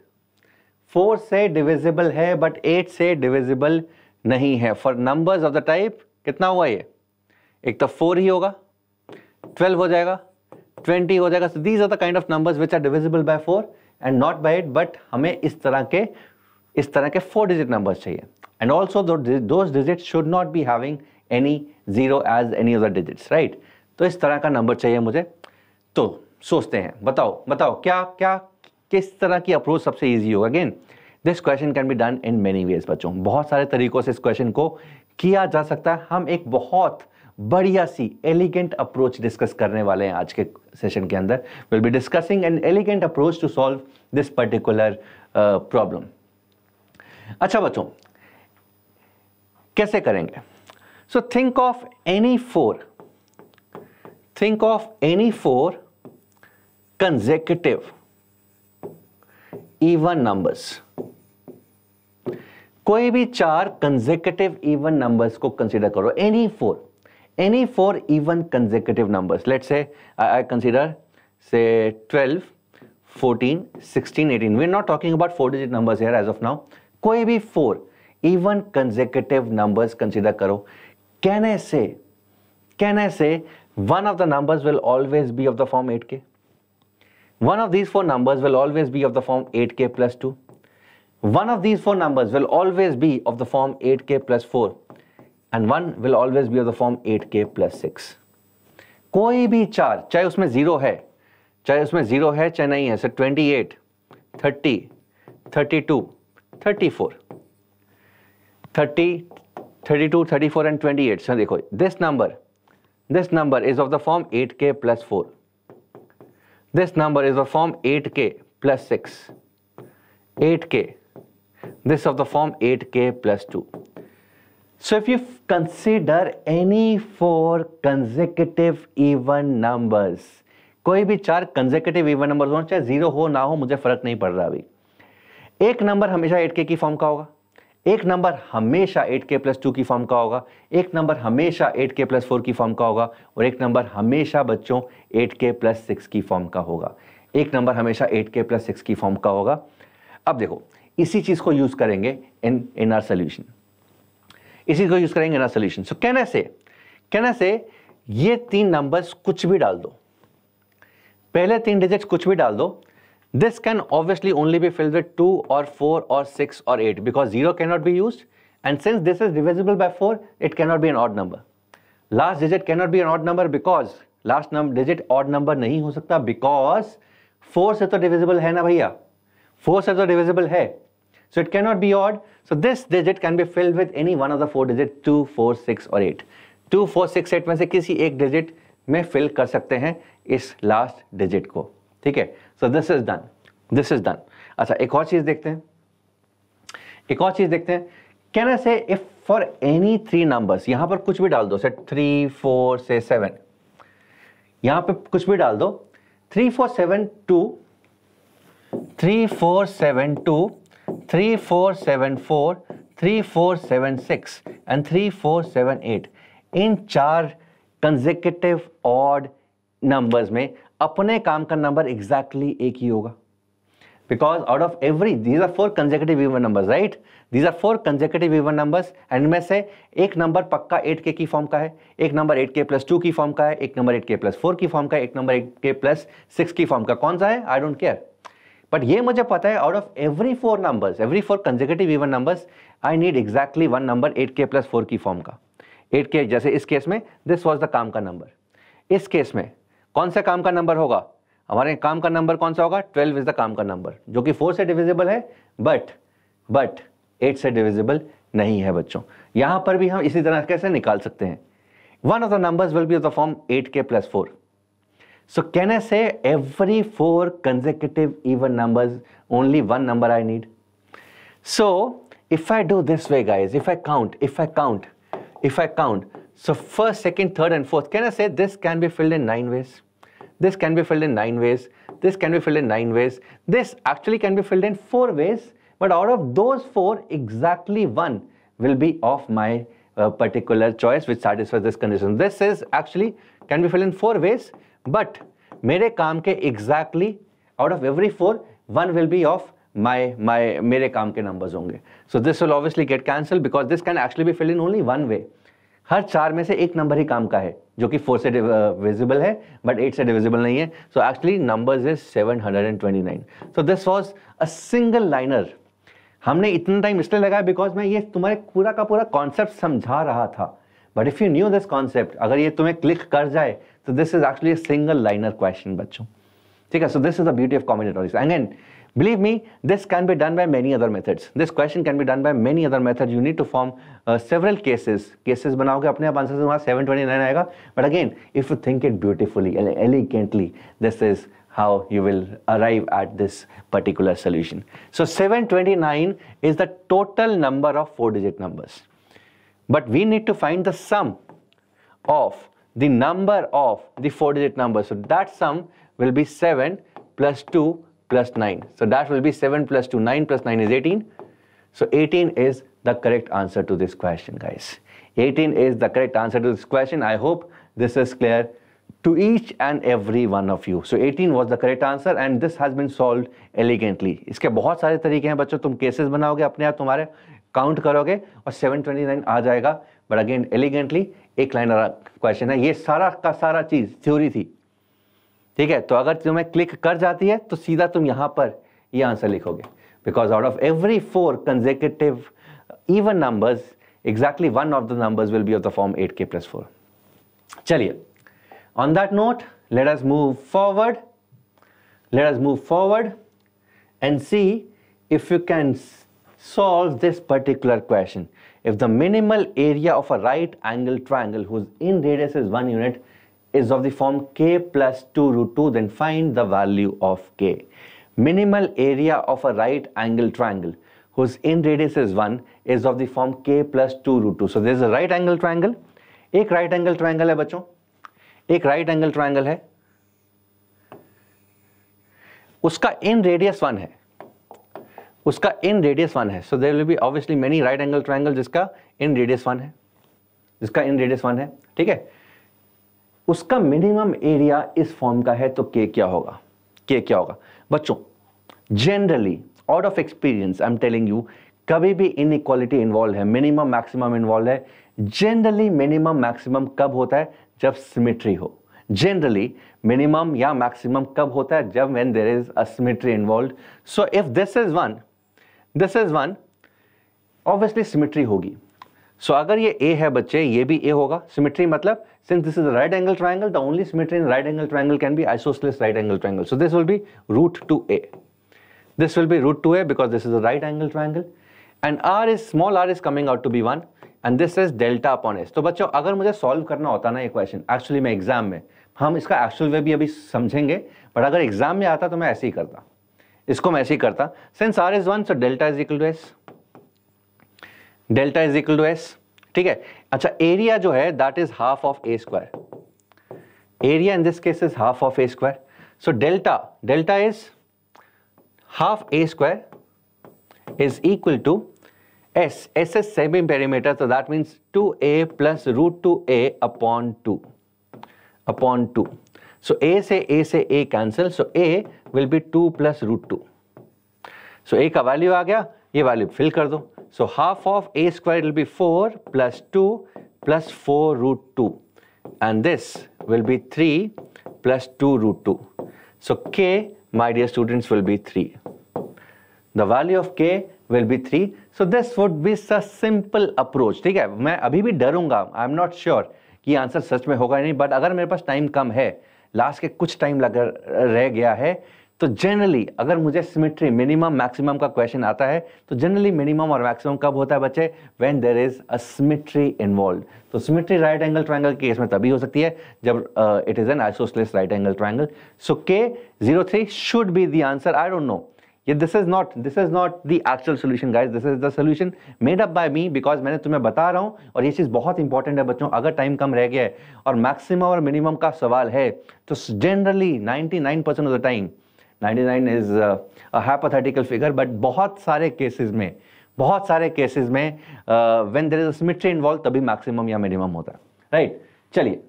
4 से डिविजिबल है बट 8 से डिविजिबल नहीं है. For numbers of the type कितना हुआ ये? एक तो 4 ही होगा, 12 हो जाएगा, 20 हो जाएगा. So these are the kind of numbers which are divisible by 4 and not by 8. But हमें इस तरह के 4 डिजिट नंबर्स चाहिए. And also those digits should not be having any zero as any of the digits, right? तो इस तरह का number चाहिए मुझे. तो सोचते हैं, बताओ क्या किस तरह की अप्रोच सबसे इजी होगा. Again this question can be done in many ways बच्चों. बहुत सारे तरीकों से इस क्वेश्चन को किया जा सकता है. हम एक बहुत बढ़िया सी एलिगेंट अप्रोच डिस्कस करने वाले हैं आज के सेशन के अंदर. Will be discussing an elegant approach to solve this particular problem. अच्छा बच्चों, कैसे करेंगे? So think of any 4 consecutive even numbers. कोई भी 4 consecutive even numbers को consider करो. any 4 even consecutive numbers. Let's say I consider say 12, 14, 16, 18. We're not talking about 4 digit numbers here as of now. कोई भी 4 even consecutive numbers consider करो. Can I say one of the numbers will always be of the form 8k? One of these 4 numbers will always be of the form 8k plus 2. One of these 4 numbers will always be of the form 8k plus 4. And one will always be of the form 8k plus 6. कोई भी चार, चाहे उसमें zero है चाहे नहीं है, सो 28, 30, 32, 34, 30, 32, 34 and 28. So देखो, this number is of the form 8k plus 4. This number is of form 8k plus 6. 8k. This of the form 8k plus 2. So if you consider any four consecutive even numbers, कोई भी चार consecutive even numbers हो, चाहे zero हो ना हो, मुझे फर्क नहीं पड़ रहा अभी, एक नंबर हमेशा 8k की फॉर्म का होगा, एक नंबर हमेशा 8k प्लस 2 की फॉर्म का होगा, एक नंबर हमेशा 8k प्लस 4 की फॉर्म का होगा, और एक नंबर हमेशा बच्चों 8k प्लस 6 की फॉर्म का होगा, एक नंबर हमेशा 8k प्लस 6 की फॉर्म का होगा। अब देखो, इसी चीज को यूज करेंगे इन आवर सॉल्यूशन, इसी को यूज करेंगे in our solution. So can I say ये तीन नंबर्स कुछ भी डाल दो, पहले तीन डिजिट्स कुछ भी डाल दो, this can obviously only be filled with 2 or 4 or 6 or 8 because 0 cannot be used, and since this is divisible by 4, it cannot be an odd number. Last digit cannot be an odd number because last digit odd number नहीं हो सकता because 4 से तो divisible है ना भैया, 4 से तो divisible है, so it cannot be odd. So this digit can be filled with any one of the four digits 2, 4, 6 or 8. 2, 4, 6, 8 में से किसी एक डिजिट में फिल कर सकते हैं इस लास्ट डिजिट को, ठीक है। So this is done. अच्छा, एक और चीज देखते हैं, कैन आई से if for any three numbers, यहां पर कुछ भी डाल दो, से 3, 4 से 7, यहां पे कुछ भी डाल दो, 3, 4, 7, 2, 3, 4, 7, 2, 3, 4, 7, 4, 3, 4, 7, 6 एंड 3, 4, 7, 8, इन चार कंसेक्यूटिव ऑड नंबर्स में अपने काम का नंबर एग्जैक्टली एक ही होगा, because out of every, these are four consecutive even numbers, right, these are four consecutive even numbers, and में से एक नंबर पक्का 8k की फॉर्म का है, एक नंबर 8k प्लस 2 की फॉर्म का है, एक नंबर 8k प्लस 4 की फॉर्म का है, एक नंबर 8k प्लस 6 की फॉर्म का, कौन सा है आई डोंट केयर, बट ये मुझे पता है out of every four numbers, every four consecutive even numbers, I need exactly one number 8k plus 4 की फॉर्म का। 8k, जैसे इस केस में दिस वाज द काम का नंबर, इस केस में कौन सा काम का नंबर होगा, हमारे काम का नंबर कौन सा होगा, 12 इज द काम का नंबर, जो कि 4 से डिविजिबल है बट 8 से डिविजिबल नहीं है बच्चों। यहां पर भी हम इसी तरह कैसे निकाल सकते हैं, one of the numbers will be of the form 8k plus 4। So can I say every four consecutive even numbers only one number I need. So if I do this way guys, if I count, so first, second, third and fourth, can I say this can be filled in 9 ways? This can be filled in 9 ways. This can be filled in 9 ways. This actually can be filled in 4 ways, but out of those 4, exactly one will be of my particular choice which satisfies this condition. This is actually can be filled in 4 ways, but मेरे काम के exactly out of every 4, one will be of मेरे काम के numbers होंगे. So this will obviously get cancelled because this can actually be filled in only one way. हर 4 में से एक नंबर ही काम का है जो कि 4 से divisible है but 8 से divisible नहीं है. So actually numbers is 729. So this was a single liner. हमने इतना टाइम इसलिए लगाया बिकॉज मैं ये तुम्हारे पूरा का पूरा कॉन्सेप्ट समझा रहा था. But if you knew this concept, अगर ये तुम्हें क्लिक कर जाए तो this is actually single liner question बच्चों. ठीक है, so this is the beauty of combinatorics. Again believe me, this can be done by many other methods. This question can be done by many other methods. You need to form several cases बनाओगे अपने आप answer वहाँ 729 आएगा. But again, if you think it beautifully, elegantly, this is how you will arrive at this particular solution. So 729 is the total number of 4-digit numbers. But we need to find the sum of the number of the 4-digit numbers. So that sum will be 7 plus 2 plus 9. So that will be 7 plus 2, 9 plus 9 is 18. So 18 is the correct answer to this question, guys. 18 is the correct answer to this question. I hope this is clear to each and every one of you. So 18 was the correct answer and this has been solved elegantly. इसके बहुत सारे तरीके हैं बच्चों. तुम cases बनाओगे अपने आप, तुम्हारे काउंट करोगे और 729 आ जाएगा. बट अगेन एलिगेंटली एक लाइनर क्वेश्चन है. ये सारा का सारा चीज थ्योरी थी. ठीक है, तो अगर तुम्हें क्लिक कर जाती है तो सीधा तुम यहां पर ये आंसर लिखोगे. Because out of every 4 consecutive even numbers, exactly one of the numbers will be of the form 8k plus 4. चलिए On that note, let us move forward. Let us move forward and see if you can solve this particular question. If the minimal area of a right angle triangle whose in radius is 1 unit is of the form k plus 2 root 2, then find the value of k. Minimal area of a right angle triangle whose in radius is 1 is of the form k plus 2 root 2. So there is a right angle triangle. एक right angle triangle है बच्चों, एक right angle triangle है, उसका in radius 1 है, उसका in radius 1 है. So there will be obviously many right angle triangle जिसका in radius 1 है, जिसका in radius 1 है, ठीक है. उसका मिनिमम एरिया इस फॉर्म का है, तो k क्या होगा? k क्या होगा बच्चों? Generally out of experience I am telling you, कभी भी इनइक्वालिटी इन्वॉल्व है, मिनिमम मैक्सिमम इन्वॉल्व है. जनरली मिनिमम मैक्सिमम कब होता है? जब सिमेट्री हो. जनरली मिनिमम या मैक्सिमम कब होता है? जब when there is a symmetry involved. So if this is 1, this is 1, obviously symmetry होगी. सो अगर ये a है बच्चे, ये भी a होगा. सिमेट्री मतलब since this is a right angle triangle, the only symmetry in right angle triangle can be isosceles right angle triangle. So this will be root 2a. This will be root 2a because this is a right angle triangle, and r is small r is coming out to be 1, and this is delta upon s. तो बच्चों अगर मुझे solve करना होता ना ये question, actually मैं exam में, हम इसका एक्चुअल वे भी अभी समझेंगे, बट अगर एग्जाम में आता तो मैं ऐसे ही करता, इसको मैं ऐसे ही करता. Since r is 1, so delta is equal to s. Delta is equal to s. ठीक है. अच्छा, एरिया जो है that is half of a square. Area in this case is half of a square. So delta is half a square is equal to s. S is semi perimeter, so that means 2a plus root 2a upon 2. So a से a cancel, so a will be 2 plus root 2. So a का value आ गया, ये value fill कर दो. So half of a square will be 4 plus 2 plus 4 root 2, and this will be 3 plus 2 root 2. So k, my dear students, will be 3. The value of k will be 3. So this would be a simple approach. ठीक है, मैं अभी भी डरूंगा, I am not sure कि answer सच में होगा नहीं, but अगर मेरे पास टाइम कम है, लास्ट के कुछ टाइम रह गया है, तो जनरली अगर मुझे सिमेट्री मिनिमम मैक्सिमम का क्वेश्चन आता है, तो जनरली मिनिमम और मैक्सिमम कब होता है बच्चे? When there is a symmetry involved. तो सिमेट्री राइट एंगल ट्रायंगल के केस में तभी हो सकती है जब it is an isosceles right angle triangle. So K03 should be the answer. I don't know, ये this is not the actual solution guys, this is the solution made up by me, because मैंने तुम्हें बता रहा हूँ. और ये चीज़ बहुत important है बच्चों, अगर टाइम कम रह गया है और मैक्सिमम और मिनिमम का सवाल है, तो generally 99% of the time, 99 is a hypothetical figure, but बहुत सारे केसेस में when there is a symmetry involved तभी मैक्सिमम या मिनिमम होता है. राइट, चलिए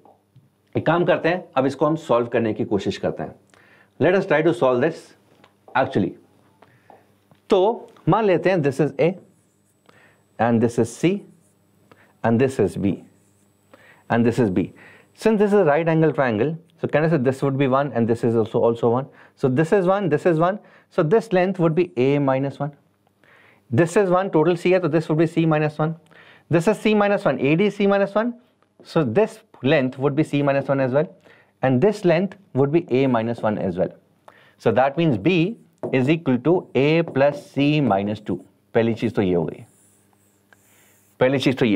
एक काम करते हैं, अब इसको हम सॉल्व करने की कोशिश करते हैं. Let us try to solve this. Actually तो मान लेते हैं this is A and this is C and this is B and this is B. Since this is a right angle triangle, so can I say this would be 1 and this is also 1. So this is 1, this is 1. So this length would be A minus 1. This is 1, total C है, so this would be C minus 1. This is C minus 1, AD C minus 1. So this length would be C minus 1 as well. And this length would be A minus 1 as well. So that means B is equal to A plus C minus 2. पहली चीज तो ये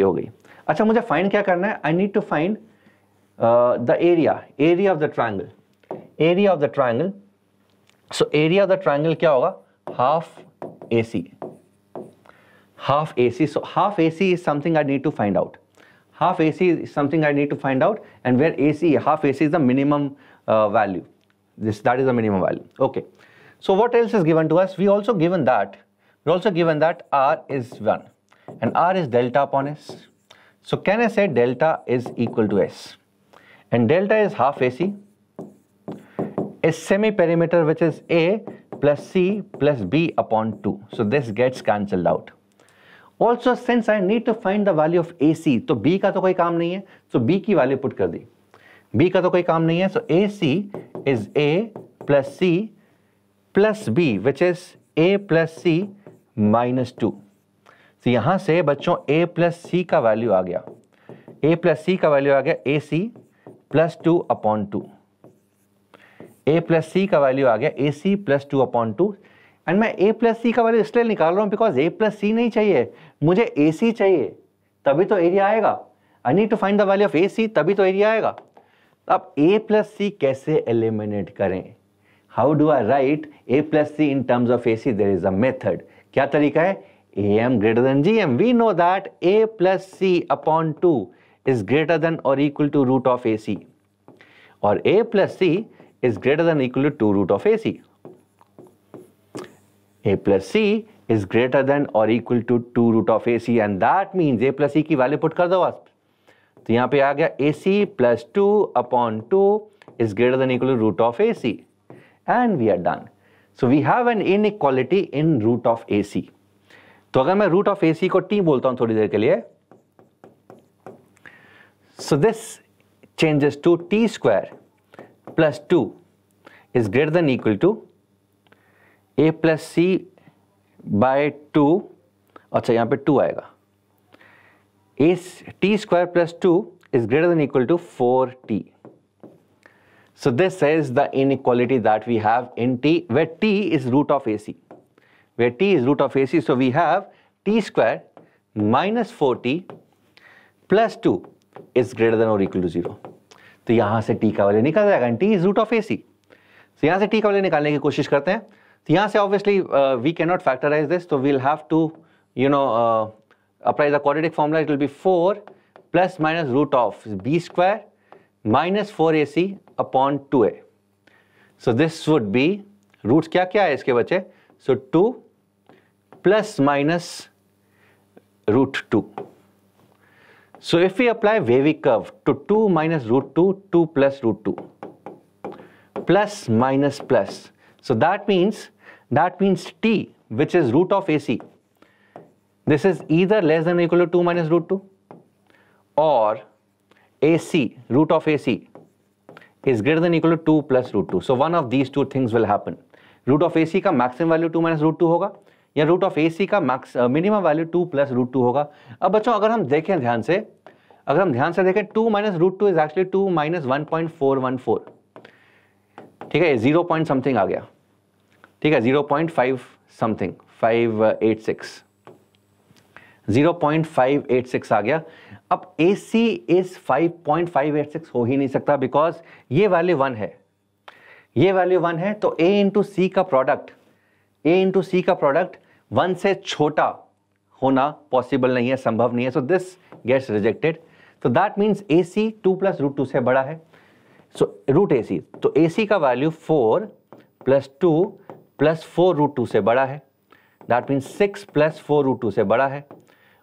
हो गई. अच्छा, मुझे find क्या करना है? I need to find the area of the triangle. So area of the triangle क्या होगा? Half AC. So half AC is something I need to find out. And where half AC is the minimum value. That is the minimum value. Okay. So what else is given to us? We're also given that R is 1 and R is delta upon S. So can I say delta is equal to S? And delta is half AC, is semi-perimeter, which is A plus C plus B upon 2. So this gets cancelled out. Also, since I need to find the value of AC, तो B का तो कोई काम नहीं है, so B की value put कर दी. B का तो कोई काम नहीं है, so AC is A plus C plus B, which is A plus C minus 2. So यहाँ से बच्चों A plus C का value आ गया. AC plus 2/2. a प्लस सी का वैल्यू आ गया AC प्लस 2/2. एंड मैं a प्लस सी का वैल्यू इसलिए निकाल रहा हूँ बिकॉज a प्लस सी नहीं चाहिए, मुझे AC चाहिए, तभी तो एरिया आएगा. I need to find the value of AC, तभी तो एरिया आएगा. अब a प्लस सी कैसे एलिमिनेट करें? How do I write a plus c in terms of AC? There is a method. क्या तरीका है? AM greater than GM. We know that a plus c/2 is greater than or equal to root of AC, or a plus c is greater than or equal to 2 root of AC. A plus c is greater than or equal to 2 root of AC, and that means a plus c की value put कर दो आप. तो यहाँ पे आ गया AC plus 2/2 is greater than or equal to root of AC, and we are done. So we have an inequality in root of AC. तो अगर मैं रूट ऑफ AC को t बोलता हूं थोड़ी देर के लिए, so this changes to t² plus 2 is greater than equal to a plus c by 2. अच्छा, यहां पे 2 आएगा. t² plus 2 is greater than equal to 4t. So this is the inequality that we have in t, where t is root of AC. Where t is root of AC, so we have t² minus 4t plus 2 is greater than or equal to 0. तो यहाँ से t का value निकल जाएगा, and t is root of AC. So यहाँ से t का value निकालने की कोशिश करते हैं. तो यहाँ से obviously we cannot factorize this, so we'll have to apply the quadratic formula. It will be 4 plus minus root of b² minus 4AC upon 2a. So this would be roots क्या क्या है इसके बच्चे? So 2 plus minus root 2. So if we apply wavy curve to 2 minus root 2, 2 plus root 2, plus minus plus. So that means t, which is root of AC, this is either less than or equal to 2 minus root 2, or AC, root of AC, is greater than or equal to 2 plus root 2. So one of these two things will happen. Root of AC का maximum value 2 minus root 2 होगा, या root of AC का minimum value 2 plus root 2 होगा. अब बच्चों अगर हम देखें ध्यान से, देखें 2 minus root 2 is actually 2 minus 1.414. ठीक है, 0 पॉइंट समथिंग आ गया. ठीक है, 0.5 समथिंग 586, 0.586 आ गया. अब AC इज 5.586 हो ही नहीं सकता, बिकॉज ये वैल्यू 1 है, ये वैल्यू 1 है. तो A इंटू सी का प्रोडक्ट 1 से छोटा होना पॉसिबल नहीं है, संभव नहीं है. So this gets rejected. तो that means AC 2 plus root 2 से बड़ा है. सो रूट AC, तो AC का वैल्यू 4 प्लस 2 प्लस 4 रूट 2 से बड़ा है. दैट मीन्स 6 प्लस 4 रूट 2 से बड़ा है.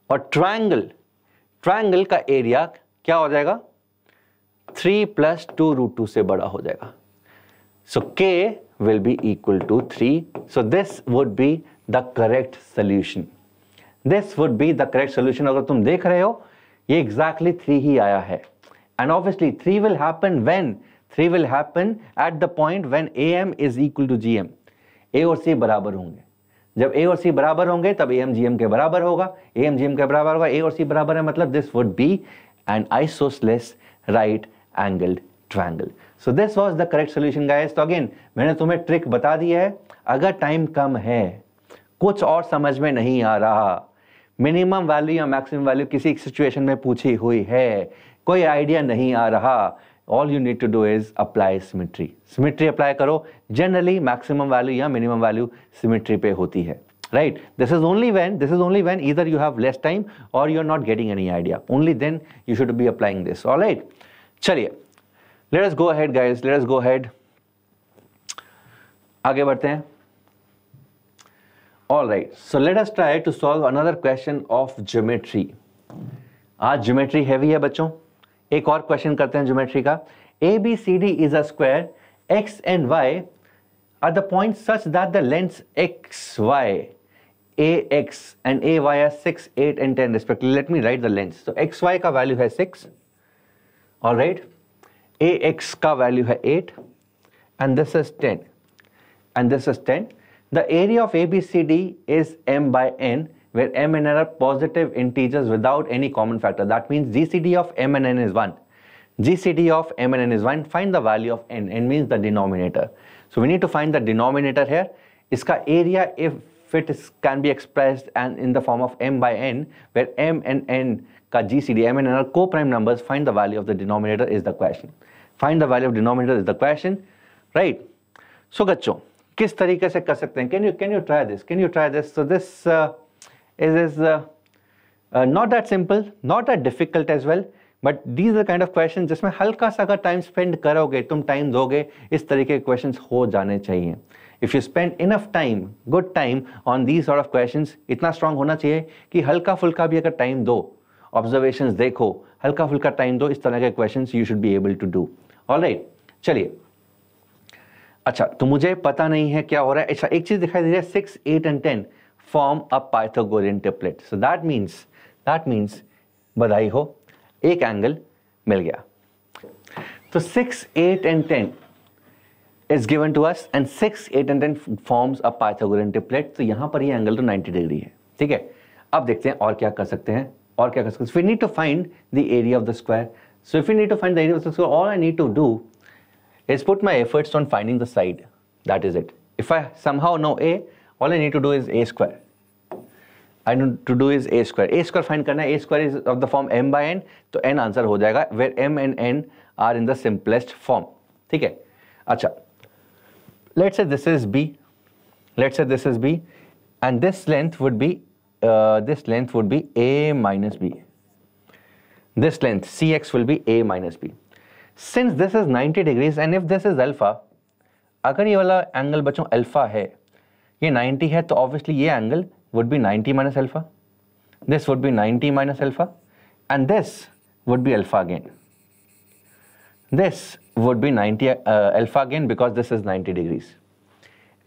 और ट्रायंगल का एरिया क्या हो जाएगा? 3 प्लस 2 रूट 2 से बड़ा हो जाएगा. So K will be equal to 3. So this would be the correct solution. This would be the correct solution. अगर तुम देख रहे हो, ये exactly 3 ही आया है. And obviously 3 will happen when? 3 will happen at the point when AM is equal to GM. A और C बराबर होंगे. जब A और C बराबर होंगे तब AM GM के बराबर होगा. AM GM के बराबर होगा, A और C बराबर है, मतलब this would be an isosceles right angled triangle. So this was the correct solution guys. तो अगेन मैंने तुम्हें ट्रिक बता दी है. अगर टाइम कम है, कुछ और समझ में नहीं आ रहा, मिनिमम वैल्यू या मैक्सिमम वैल्यू किसी सिचुएशन में पूछी हुई है, कोई आइडिया नहीं आ रहा, all you need to do is apply symmetry. Symmetry apply करो. जनरली मैक्सिमम वैल्यू या मिनिमम वैल्यू सिमेट्री पे होती है, right? This is only when either you have less time or you are not getting any idea. Only then you should be applying this. All right? चलिए, let us go ahead guys, let us go ahead. आगे बढ़ते हैं. All right, so let us try to solve another question of geometry. आज geometry heavy है बच्चों. एक और question करते हैं ज्योमेट्री का. ABCD is a square x and y are the points such that the lengths xy, ax and ay are 6, 8 and 10 respectively. Let me write the lengths. So xy का value है 6. All right. ax का value है 8 and this is 10 and this is 10. The area of ABCD is m by n, where m and n are positive integers without any common factor. That means GCD of m and n is 1. GCD of m and n is 1. Find the value of n. N means the denominator. So we need to find the denominator here. Iska area, if it can be expressed and in the form of m by n, where m and n ka GCD, m and n are co-prime numbers, find the value of the denominator is the question. Find the value of denominator is the question, right? So बच्चों, किस तरीके से कर सकते हैं? Can you try this? Can you try this? So this is not that simple, not that difficult as well. But these are kind of question जिसमें हल्का सा अगर टाइम स्पेंड करोगे, तुम टाइम दोगे, इस तरीके के क्वेश्चंस हो जाने चाहिए. If you spend enough time, good time on these sort of questions, इतना स्ट्रांग होना चाहिए कि हल्का फुल्का भी अगर टाइम दो, ऑब्जर्वेशंस देखो, हल्का फुल्का टाइम दो, इस तरह के questions you should be able to do. Alright, चलिए. अच्छा, तो मुझे पता नहीं है क्या हो रहा है. अच्छा, एक चीज दिखाई दे रही है, 6, 8 and 10 form a Pythagorean triplet. So that means बधाई हो, एक एंगल मिल गया. तो 6, 8 and 10 is given to us and 6, 8 and 10 forms a Pythagorean triplet. तो यहां पर ये एंगल तो 90 डिग्री है. ठीक है, अब देखते हैं और क्या कर सकते हैं. We need to find the area of the square. So if we need to find the area of the square, all I need to do is put my efforts on finding the side. That is it. If I somehow know a, all I need to do is a square. I need to do is a square. A square find करना है. A square is of the form m by n. तो n answer हो जाएगा where m and n are in the simplest form. ठीक है. अच्छा. Let's say this is b. And this length would be a minus b. This length cx will be a minus b. Since this is 90 degrees and if this is alpha, अगर ये वाला angle बच्चों alpha है, ये 90 है, तो obviously ये angle would be 90 minus alpha. This would be 90 minus alpha, and this would be alpha again. This would be 90 alpha again because this is 90 degrees.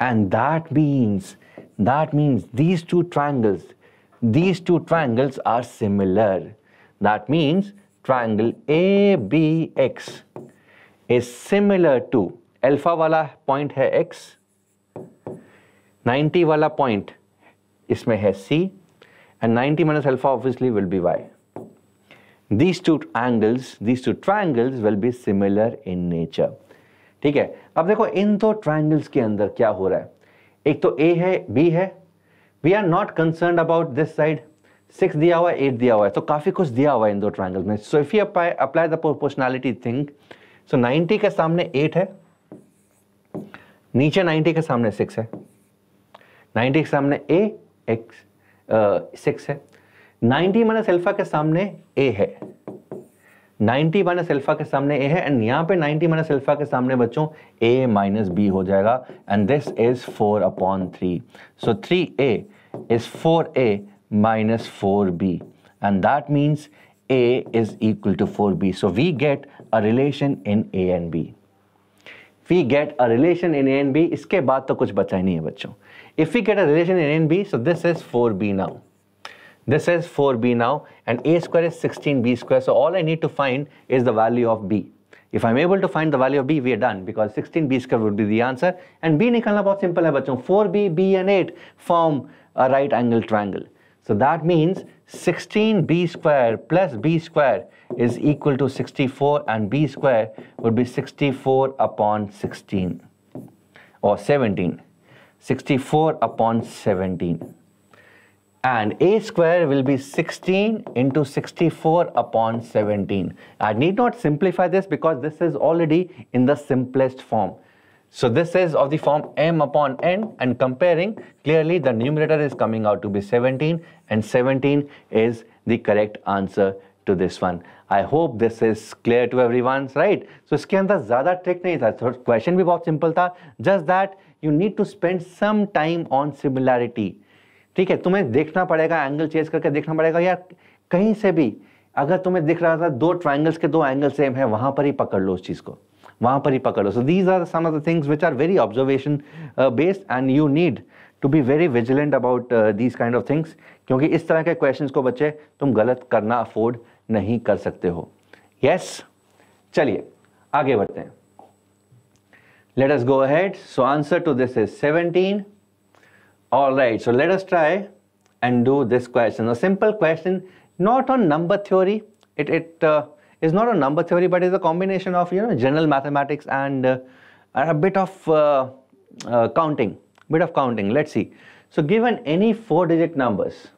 And that means these two triangles are similar. That means triangle ABX is similar to alpha वाला point है X, 90 वाला point इसमें है C, and 90 minus alpha obviously will be Y. These two triangles will be similar in nature. ठीक है. अब देखो इन दो triangles के अंदर क्या हो रहा है. एक तो A है, B है. We are not concerned about this side. 6 दिया हुआ है, 8 दिया हुआ है, तो काफी कुछ दिया हुआ है इन दो triangles में. So if you apply the proportionality thing, so 90 के सामने 8 है, नीचे 90 के सामने 6 है, 90 के सामने A x 6 है, 90 माइनस अल्फा के सामने a है, 90 माइनस अल्फा के सामने a है, एंड यहाँ पे 90 माइनस अल्फा के सामने बच्चों a माइनस b हो जाएगा, and this is 4/3. So 3a is 4a minus 4b, and that means a is equal to 4b. So we get a relation in a and b. We get a relation in a and b. इसके बाद तो कुछ बचा ही नहीं है बच्चों. If we get a relation in a and b, so this is 4b now. This is 4b now, and a square is 16b square. So all I need to find is the value of b. If I'm able to find the value of b, we are done because 16b square would be the answer. And b निकालना बहुत simple है बच्चों. 4b, b and 8 form a right angle triangle. So that means 16b square plus b square is equal to 64, and b square would be 64/16 or 17. 64/17, and a square will be 16 into 64/17. I need not simplify this because this is already in the simplest form. So this is of the form m/n, and comparing, clearly the numerator is coming out to be 17, and 17 is the correct answer to this one. I hope this is clear to everyone, right? So इसके अंदर ज़्यादा trick नहीं था, question भी बहुत simple था, just that you need to spend some time on similarity. ठीक है, तुम्हें देखना पड़ेगा, एंगल चेंज करके देखना पड़ेगा. यार कहीं से भी अगर तुम्हें दिख रहा था दो ट्राइंगल्स के दो एंगल सेम है, वहां पर ही पकड़ लो उस चीज को, वहां पर ही पकड़ लो. So these are some of the things which are very observation based, and you need to be very vigilant about these kind of things, क्योंकि इस तरह के क्वेश्चंस को बच्चे तुम गलत करना अफोर्ड नहीं कर सकते हो. यस, चलिए आगे बढ़ते हैं. Let us go ahead. So answer to this is 17. All right, so let us try and do this question. A simple question, not on number theory. is not a number theory, but is a combination of, you know, general mathematics and a bit of counting. Let's see. So given any 4-digit numbers,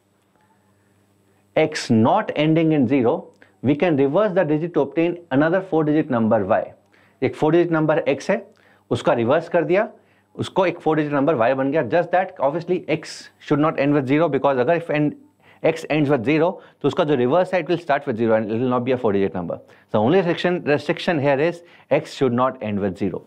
x not ending in 0, we can reverse the digit to obtain another 4-digit number y. एक 4-digit number x है, उसका reverse कर दिया, उसको एक 4-digit number y बन गया. Just that obviously x should not end with 0, because अगर if x ends with 0, तो उसका जो reverse है, it will start with 0 and it will not be a 4-digit number. So only restriction here is x should not end with 0.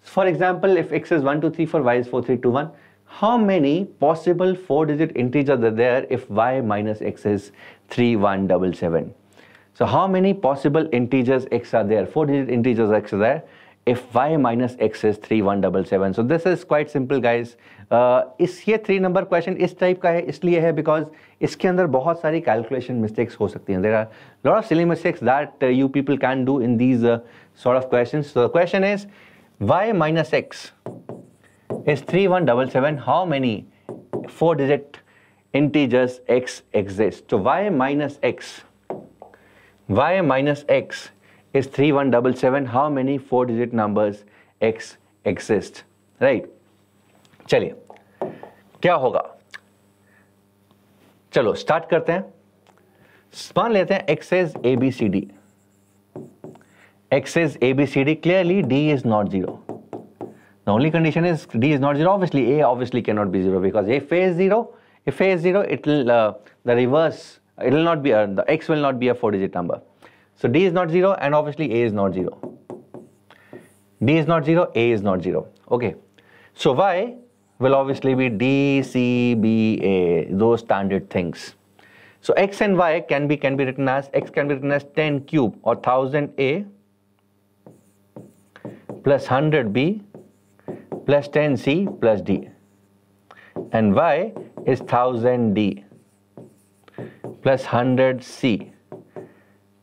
For example, if x is 1, 2, 3, 4, y is 4, 3, 2, 1, how many possible 4-digit integers are there if y minus x is 3, 1, 7, 7? So how many possible integers x are there, 4-digit integers x are there, if y minus x is 3, 1, 7, 7? So this is quite simple, guys. ये 3 number question इस type का है, इसलिए है because इसके अंदर बहुत सारी calculation mistakes हो सकती हैं. There are a lot of silly mistakes that you people can do in these sort of questions. So the question is, y minus x is 3, 1, 7, 7. How many 4-digit integers x exist? So y minus x is 3, 1, 7, 7. How many 4-digit numbers x exist? Right? चलिए, क्या होगा? चलो start करते हैं. मान लेते हैं x is ABCD. X is ABCD. Clearly D is not 0. The only condition is D is not 0. Obviously A obviously cannot be 0, because if A is 0, it will the reverse. It will not be the x will not be a 4-digit number. So D is not 0, and obviously A is not 0. D is not 0, A is not 0. Okay. So y will obviously be D, C, B, A, those standard things. So x and y can be written as, x can be written as 10 cube or 1000A plus 100B plus 10C plus D, and y is 1000D plus 100C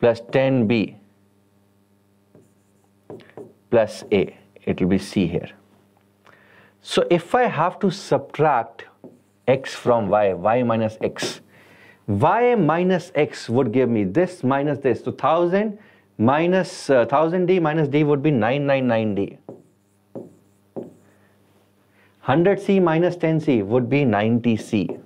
plus 10B plus A. It will be C here. So if I have to subtract x from y, y minus x would give me this minus this. So 1000 minus 1000D minus D would be 999D. 100C minus 10C would be 90C.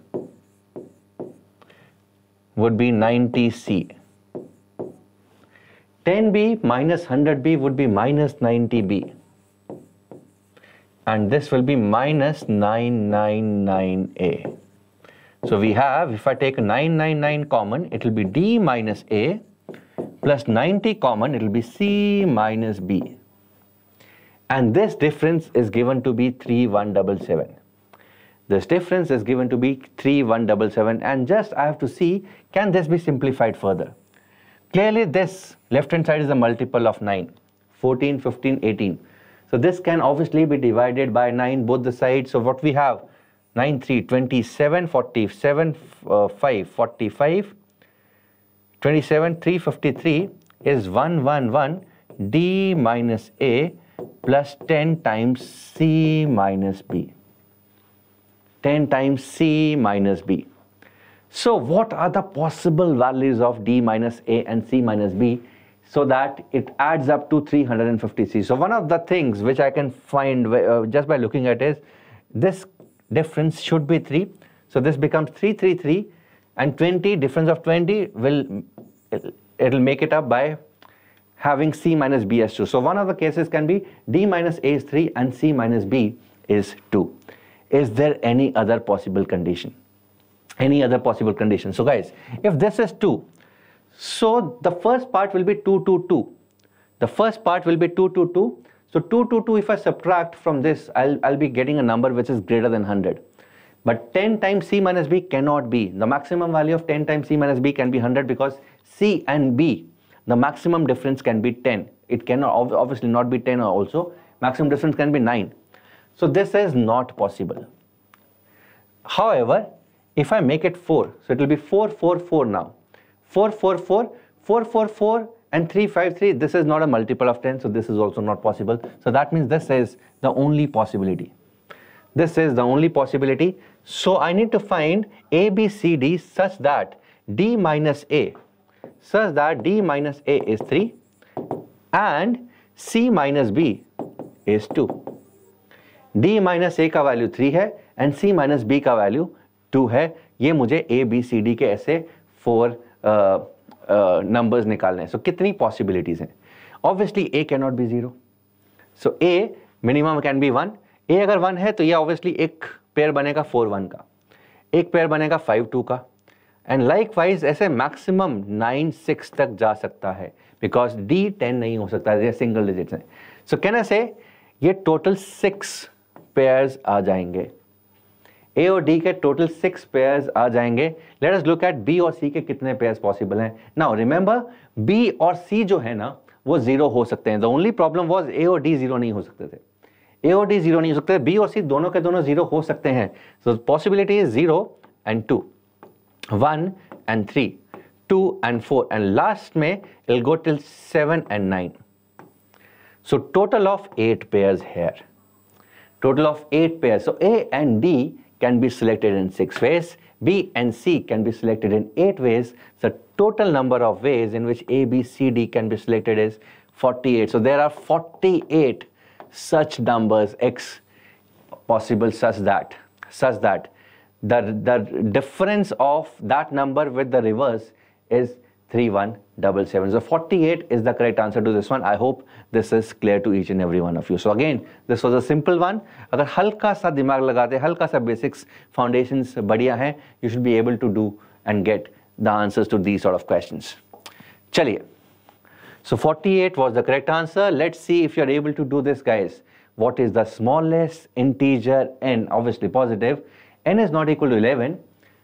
10B minus 100B would be minus 90B. And this will be minus 999A. So we have, if I take 999 common, it will be D minus A, plus 90 common, it will be C minus B. And this difference is given to be 3177. This difference is given to be 3177, and just I have to see, can this be simplified further? Clearly this left hand side is a multiple of 9, 14, 15, 18. So this can obviously be divided by 9 both the sides. So what we have, 9, 3, 27, 47, 5, 45, 27, 3, 53 is 111 D minus A plus 10 times C minus B. 10 times C minus B. So what are the possible values of D minus A and C minus B, so that it adds up to 350C? So one of the things which I can find just by looking at is, this difference should be 3. So this becomes 333, and 20, difference of 20 will make it up by having C minus B as 2. So one of the cases can be D minus A is 3 and C minus B is 2. Is there any other possible condition? Any other possible condition? So guys, if this is 2, so the first part will be 2, 2, 2. The first part will be 2, 2, 2. So 2, 2, 2, if I subtract from this, I'll be getting a number which is greater than 100. But 10 times C minus B cannot be. The maximum value of 10 times C minus B can be 100, because C and B, the maximum difference can be 10. It cannot obviously not be 10 also. Maximum difference can be 9. So this is not possible. However, if I make it 4, so it will be 4, 4, 4 now. 4, 4, 4, 4, 4, 4 and 3, 5, 3. This is not a multiple of 10, so this is also not possible. So that means this is the only possibility. This is the only possibility. So I need to find A, B, C, D such that D minus A such that d minus a is 3 and c minus b is 2. d minus a का value 3 है and c minus b का value 2 है. ये मुझे a b c d के ऐसे 4 numbers निकालने हैं. सो कितनी पॉसिबिलिटीज हैं? Obviously a can not be 0. So a minimum can be 1. a अगर 1 है तो ये ऑब्वियसली एक पेयर बनेगा 4 1 का, एक पेयर बनेगा 5 2 का, एंड लाइकवाइज ऐसे मैक्सिमम 9 6 तक जा सकता है बिकॉज d 10 नहीं हो सकता, ये सिंगल डिजिट्स हैं. सो कैन आई से ये टोटल 6 पेयर्स आ जाएंगे. A और D के टोटल 6 पेयर्स आ जाएंगे. Let us look at B और C के कितने पेयर्स पॉसिबल हैं. नाउ रिमेंबर B और C जो है ना वो 0 हो सकते हैं. The only problem was A और D 0 नहीं हो सकते थे. A और D 0 नहीं हो सकते. B और C दोनों के दोनों 0 हो सकते हैं. सो possibility is 0 and 2, 1 and 3, 2 and 4, and last में it'll go till 7 and 9. So total of 8 pairs here. Total of 8 pairs. So A and D can be selected in 6 ways. B and C can be selected in 8 ways. So total number of ways in which A, B, C, D can be selected is 48. So there are 48 such numbers X possible such that the difference of that number with the reverse is 3177. So 48 is the correct answer to this one. I hope this is clear to each and every one of you. So again, this was a simple one. अगर हल्का सा दिमाग लगाते, हल्का सा basics foundations बढ़िया है, you should be able to do and get the answers to these sort of questions. चलिए, so 48 was the correct answer. Let's see if you're able to do this, guys. What is the smallest integer n? Obviously positive. N is not equal to 11.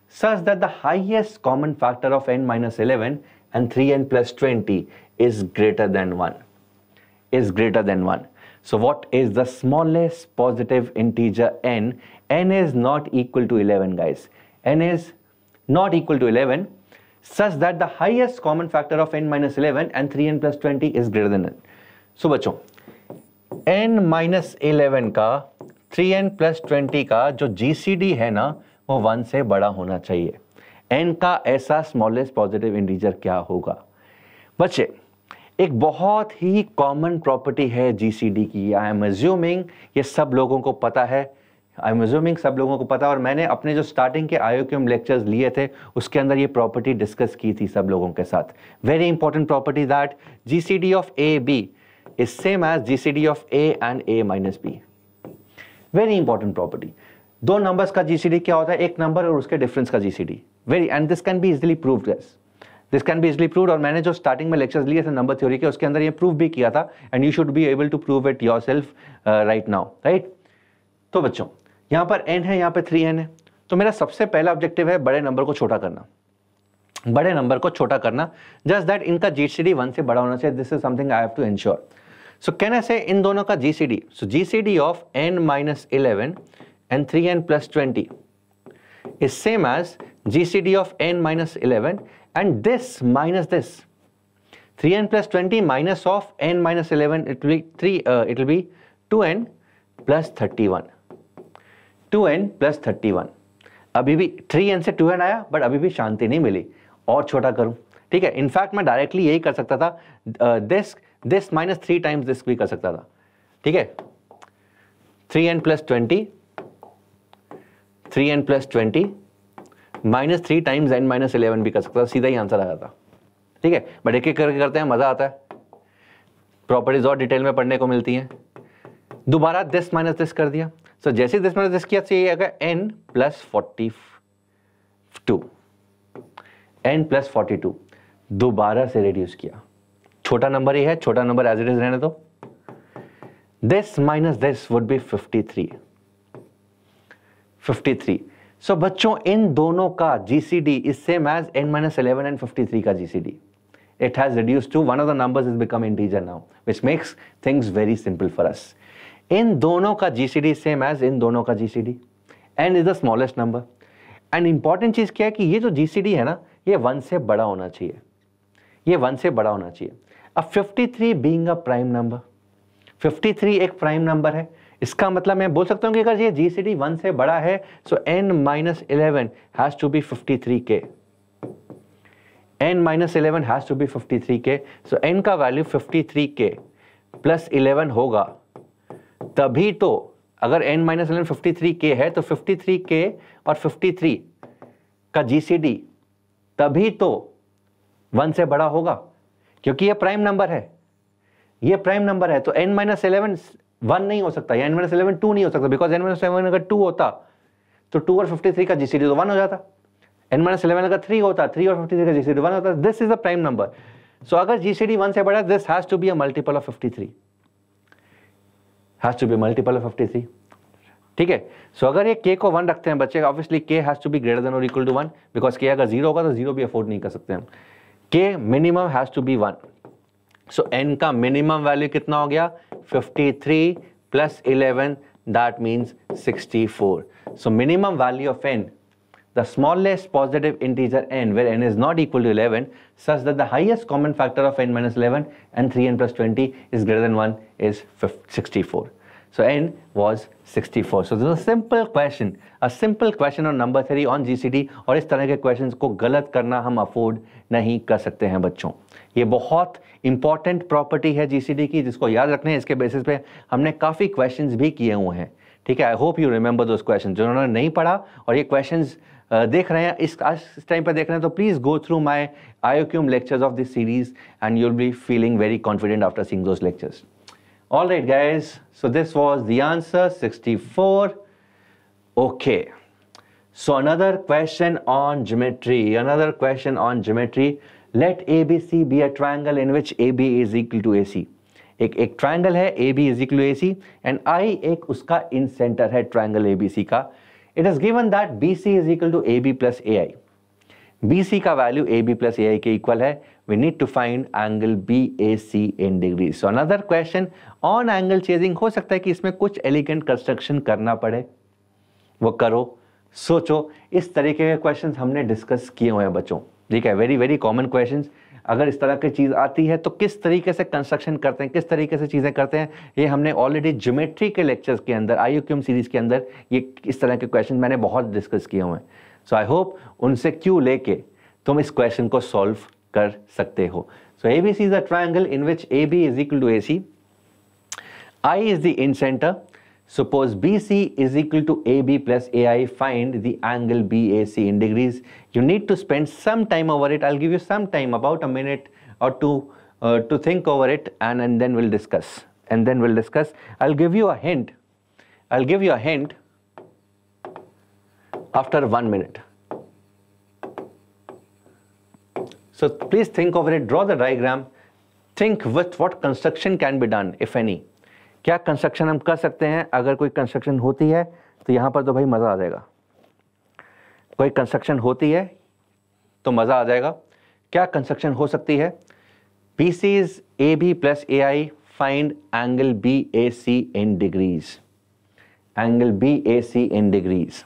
Such that the highest common factor of n minus 11 and 3n plus 20 is greater than 1. Is greater than 1. So what is the smallest positive integer n? N is not equal to 11, guys. N is not equal to 11 such that the highest common factor of n minus 11 and 3n plus 20 is greater than n. So बच्चों, n minus 11 का 3n plus 20 का जो GCD है ना वो 1 से बड़ा होना चाहिए. n का ऐसा स्मॉलेस्ट पॉजिटिव इंटीजर क्या होगा? बच्चे, एक बहुत ही कॉमन प्रॉपर्टी है जीसीडी की. आई एम अज्यूमिंग ये सब लोगों को पता है. और मैंने अपने जो स्टार्टिंग के आईओक्यूएम लेक्चर्स लिए थे उसके अंदर ये प्रॉपर्टी डिस्कस की थी सब लोगों के साथ. Very important property that GCD of a b is same as GCD of a and a minus b. Very important property. दो नंबर्स का जीसीडी क्या होता है? एक नंबर और उसके डिफरेंस का GCD. Very and this can be easily proved, guys. This can be easily proved. और मैंने जो स्टार्टिंग में लेक्चर्स लिए थे नंबर थ्योरी के उसके अंदर ये प्रूव भी किया था and you should be able to prove it yourself right now, right? तो बच्चों, यहाँ पर n है, यहाँ पे 3n है. तो मेरा सबसे पहला ऑब्जेक्टिव है बड़े नंबर को छोटा करना. बड़े नंबर को छोटा करना, जस्ट दैट इनका जीसीडी 1 से बड़ा होना चाहिए. This is something I have to ensure. So can I say इन दोनों का GCD, so GCD of n minus 11 and 3n plus 20 is same as GCD of n minus 11 and this minus this. 3n plus 20 minus of n minus 11, it will be 2n plus 31. 2n plus 31. अभी भी 3n से 2n आया but अभी भी शांति नहीं मिली. और छोटा करूं, ठीक है? इनफैक्ट मैं डायरेक्टली यही कर सकता था, this minus 3 times this भी कर सकता था, ठीक है? 3n plus 20 3n plus 20 minus 3 times n minus 11 भी कर सकता था. सीधा ही आंसर आ जाता, ठीक है? बट एक एक करके करते हैं, मजा आता है. प्रॉपर्टीज और डिटेल में पढ़ने को मिलती हैं. दोबारा दिस माइनस दिस कर दिया. सो जैसे दिस माइनस दिस किया तो ये आएगा n plus 42. n plus 42 दोबारा से रिड्यूस किया. छोटा नंबर ही है, छोटा नंबर एज इट इज रहने दो. This minus this would be 53. So बच्चों, इन दोनों का GCD is same as n minus 11 and 53 का GCD. It has reduced to one of the numbers has become integer now, which makes things very simple for us. इन दोनों का GCD same as in दोनों का GCD. n is the smallest number. And important चीज क्या है कि ये जो जीसीडी है ना ये 1 से बड़ा होना चाहिए. ये 1 से बड़ा होना चाहिए. अब 53 बीइंग अ प्राइम नंबर, 53 एक प्राइम नंबर है. इसका मतलब मैं बोल सकता हूं कि अगर ये जीसीडी 1 से बड़ा है so n minus 11 has to be 53k. n minus 11 has to be 53k. So n का वैल्यू 53k प्लस 11 होगा, तभी तो अगर n माइनस 11 53k है तो 53k और 53 का GCD तभी तो 1 से बड़ा होगा, क्योंकि ये प्राइम नंबर है, ये प्राइम नंबर है। तो n माइनस 11 1 नहीं हो सकता, या n माइनस 11 2 नहीं हो सकता, बिकॉज n माइनस 11 अगर 2 होता तो 2 और 53 का GCD तो 1 हो जाता। n माइनस 11 अगर 3 होता, 3 और 53 का GCD 1 होता। This is a prime number. So अगर GCD 1 से बड़ा, this has to be a multiple of 53, has to be multiple of 53। ठीक है। सो अगर ये k को 1 रखते हैं बच्चे, obviously k has to be greater than और इक्वल टू 1, बिकॉज k अगर 0 होगा तो 0 भी अफोर्ड नहीं कर सकते हम। k minimum has to be 1। So n का मिनिमम वैल्यू कितना हो गया? 53 plus 11, that means 64। So minimum value of n, the smallest positive integer n, where n is not equal to 11, such that the highest common factor of n minus 11 and 3n plus 20 is greater than 1 is 64. So n was 64. So this is a simple question on number theory on GCD, और इस तरह के questions को गलत करना हम afford नहीं कर सकते हैं बच्चों। ये बहुत इंपॉर्टेंट प्रॉपर्टी है GCD की, जिसको याद रखना है। इसके बेसिस पे हमने काफ़ी क्वेश्चंस भी किए हुए हैं। ठीक है, आई hope you remember those questions. जिन्होंने नहीं पढ़ा और ये क्वेश्चंस देख रहे हैं, इस टाइम पर देख रहे हैं, तो please go through my IOQM lectures of this series and you'll be feeling very confident after seeing those lectures. All right guys, so this was the answer, 64. Okay, so another question on geometry. Let ABC be a triangle in which AB is equal to AC. एक triangle है, AB is equal to AC and I एक उसका इन centre है triangle ABC का। It is given that BC is equal to AB plus AI. BC का value AB plus AI के equal है। We need to find angle BAC in degrees. So another question on angle chasing। हो सकता है कि इसमें कुछ elegant construction करना पड़े, वो करो, सोचो। इस तरीके के क्वेश्चंस हमने डिस्कस किए हुए हैं बच्चों। ठीक है, वेरी वेरी कॉमन क्वेश्चंस। अगर इस तरह की चीज़ आती है तो किस तरीके से कंस्ट्रक्शन करते हैं, किस तरीके से चीज़ें करते हैं, ये हमने ऑलरेडी ज्योमेट्री के लेक्चर्स के अंदर, IOQM सीरीज के अंदर ये इस तरह के क्वेश्चन मैंने बहुत डिस्कस किए हुए हैं। सो आई होप उनसे क्यों लेके तुम इस क्वेश्चन को सॉल्व कर सकते हो। So ABC is a triangle in which AB is equal to AC, I is the in center. Suppose BC is equal to AB plus AI, find the angle BAC in degrees. You need to spend some time over it. I'll give you some time, about a minute or two, to think over it, and then we'll discuss. I'll give you a hint. After 1 minute. So please think over it, draw the diagram, think with what construction can be done, if any. क्या construction हम कर सकते हैं? अगर कोई construction होती है तो यहाँ पर तो भाई मज़ा आ जाएगा। कोई कंस्ट्रक्शन होती है तो मज़ा आ जाएगा। क्या कंस्ट्रक्शन हो सकती है? BC is AB plus AI, find angle BAC in degrees. Angle BAC in degrees.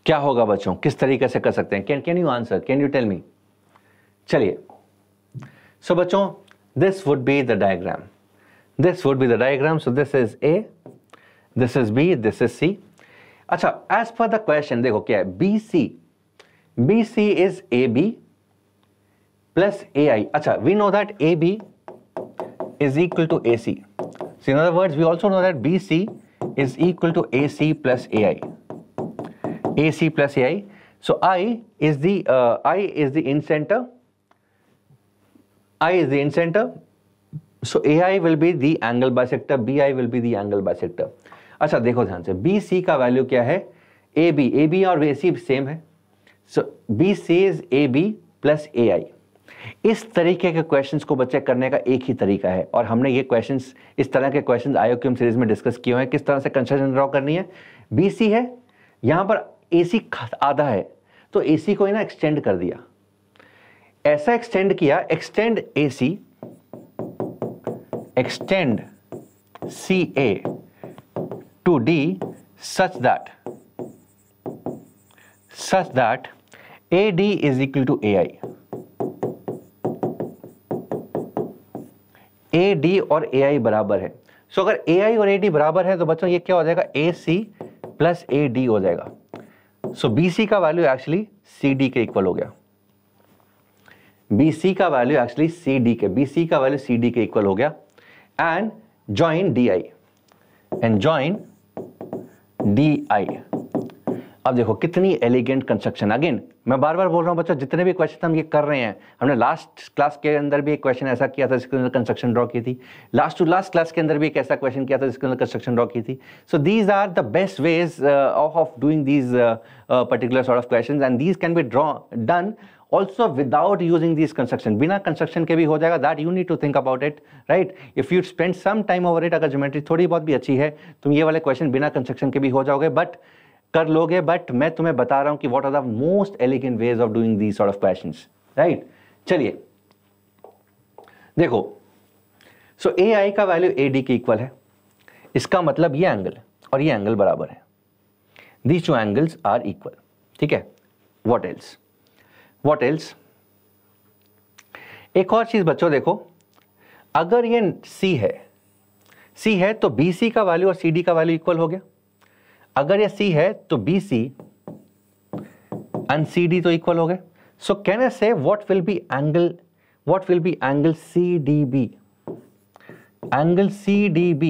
क्या होगा बच्चों? किस तरीके से कर सकते हैं? Can you answer? Can you tell me? चलिए, सो बच्चों, this would be the diagram. So this is A, this is B, this is C। अच्छा, एज पर द क्वेश्चन देखो क्या है। BC is AB plus AI। अच्छा, we know that AB is equal to AC। So in other words we also know that BC is equal to AC plus AI। AC plus AI. So I is the in center. So AI will be the angle bisector. BI will be the angle bisector. अच्छा देखो ध्यान से, BC का value क्या है? AB और AC same है। So BC is AB plus AI. इस तरीके के क्वेश्चंस को बच्चे करने का एक ही तरीका है, और हमने ये क्वेश्चंस, इस तरह के क्वेश्चंस IOQM सीरीज में डिस्कस किए हुए हैं। किस तरह से कंस्ट्रक्शन ड्रॉ करनी है? BC है, यहाँ पर AC आधा है, तो AC को ना एक्सटेंड कर दिया, ऐसा एक्सटेंड किया, extend AC, extend CA to D such that AD is equal to AI. A D और ए आई बराबर है। सो अगर ए आई और ए डी बराबर है तो बच्चों ये क्या हो जाएगा, ए सी प्लस ए डी हो जाएगा। सो बी सी का वैल्यू एक्चुअली सी डी के इक्वल हो गया। बी सी का वैल्यू एक्चुअली सी डी के, बी सी का वैल्यू सी डी के इक्वल हो गया। And join D I, and join D I. अब देखो कितनी एलिगेंट कंस्ट्रक्शन। अगेन मैं बार बार बोल रहा हूं बच्चों, जितने भी क्वेश्चन हम ये कर रहे हैं, हमने लास्ट क्लास के अंदर भी एक क्वेश्चन ऐसा किया था जिसके अंदर कंस्ट्रक्शन ड्रॉ की थी, लास्ट टू लास्ट क्लास के अंदर भी एक ऐसा क्वेश्चन किया था जिसके अंदर कंस्ट्रक्शन ड्रॉ की थी। So these are the best ways of doing these particular sort of questions, and these can be done also without using these construction, बिना कंस्ट्रक्शन के भी हो जाएगा। that you need to think about it, right? if you spend some time over it, अगर geometry थोड़ी बहुत भी अच्छी है तुम ये वाले क्वेश्चन बिना कंस्ट्रक्शन के भी हो जाओगे, बट कर लोगे। बट मैं तुम्हें बता रहा हूं कि what are the most elegant ways of doing these sort of questions, right? चलिए देखो, सो ए आई का वैल्यू ए डी के इक्वल है, इसका मतलब ये एंगल और ये एंगल बराबर है। these two angles are equal, ठीक है। what else? What else? एक और चीज बच्चों देखो, अगर ये C है तो BC का वैल्यू और CD का वैल्यू इक्वल हो गया। अगर ये C है तो BC एंड CD तो इक्वल हो गए। सो कैन आई से what will be angle CDB? Angle CDB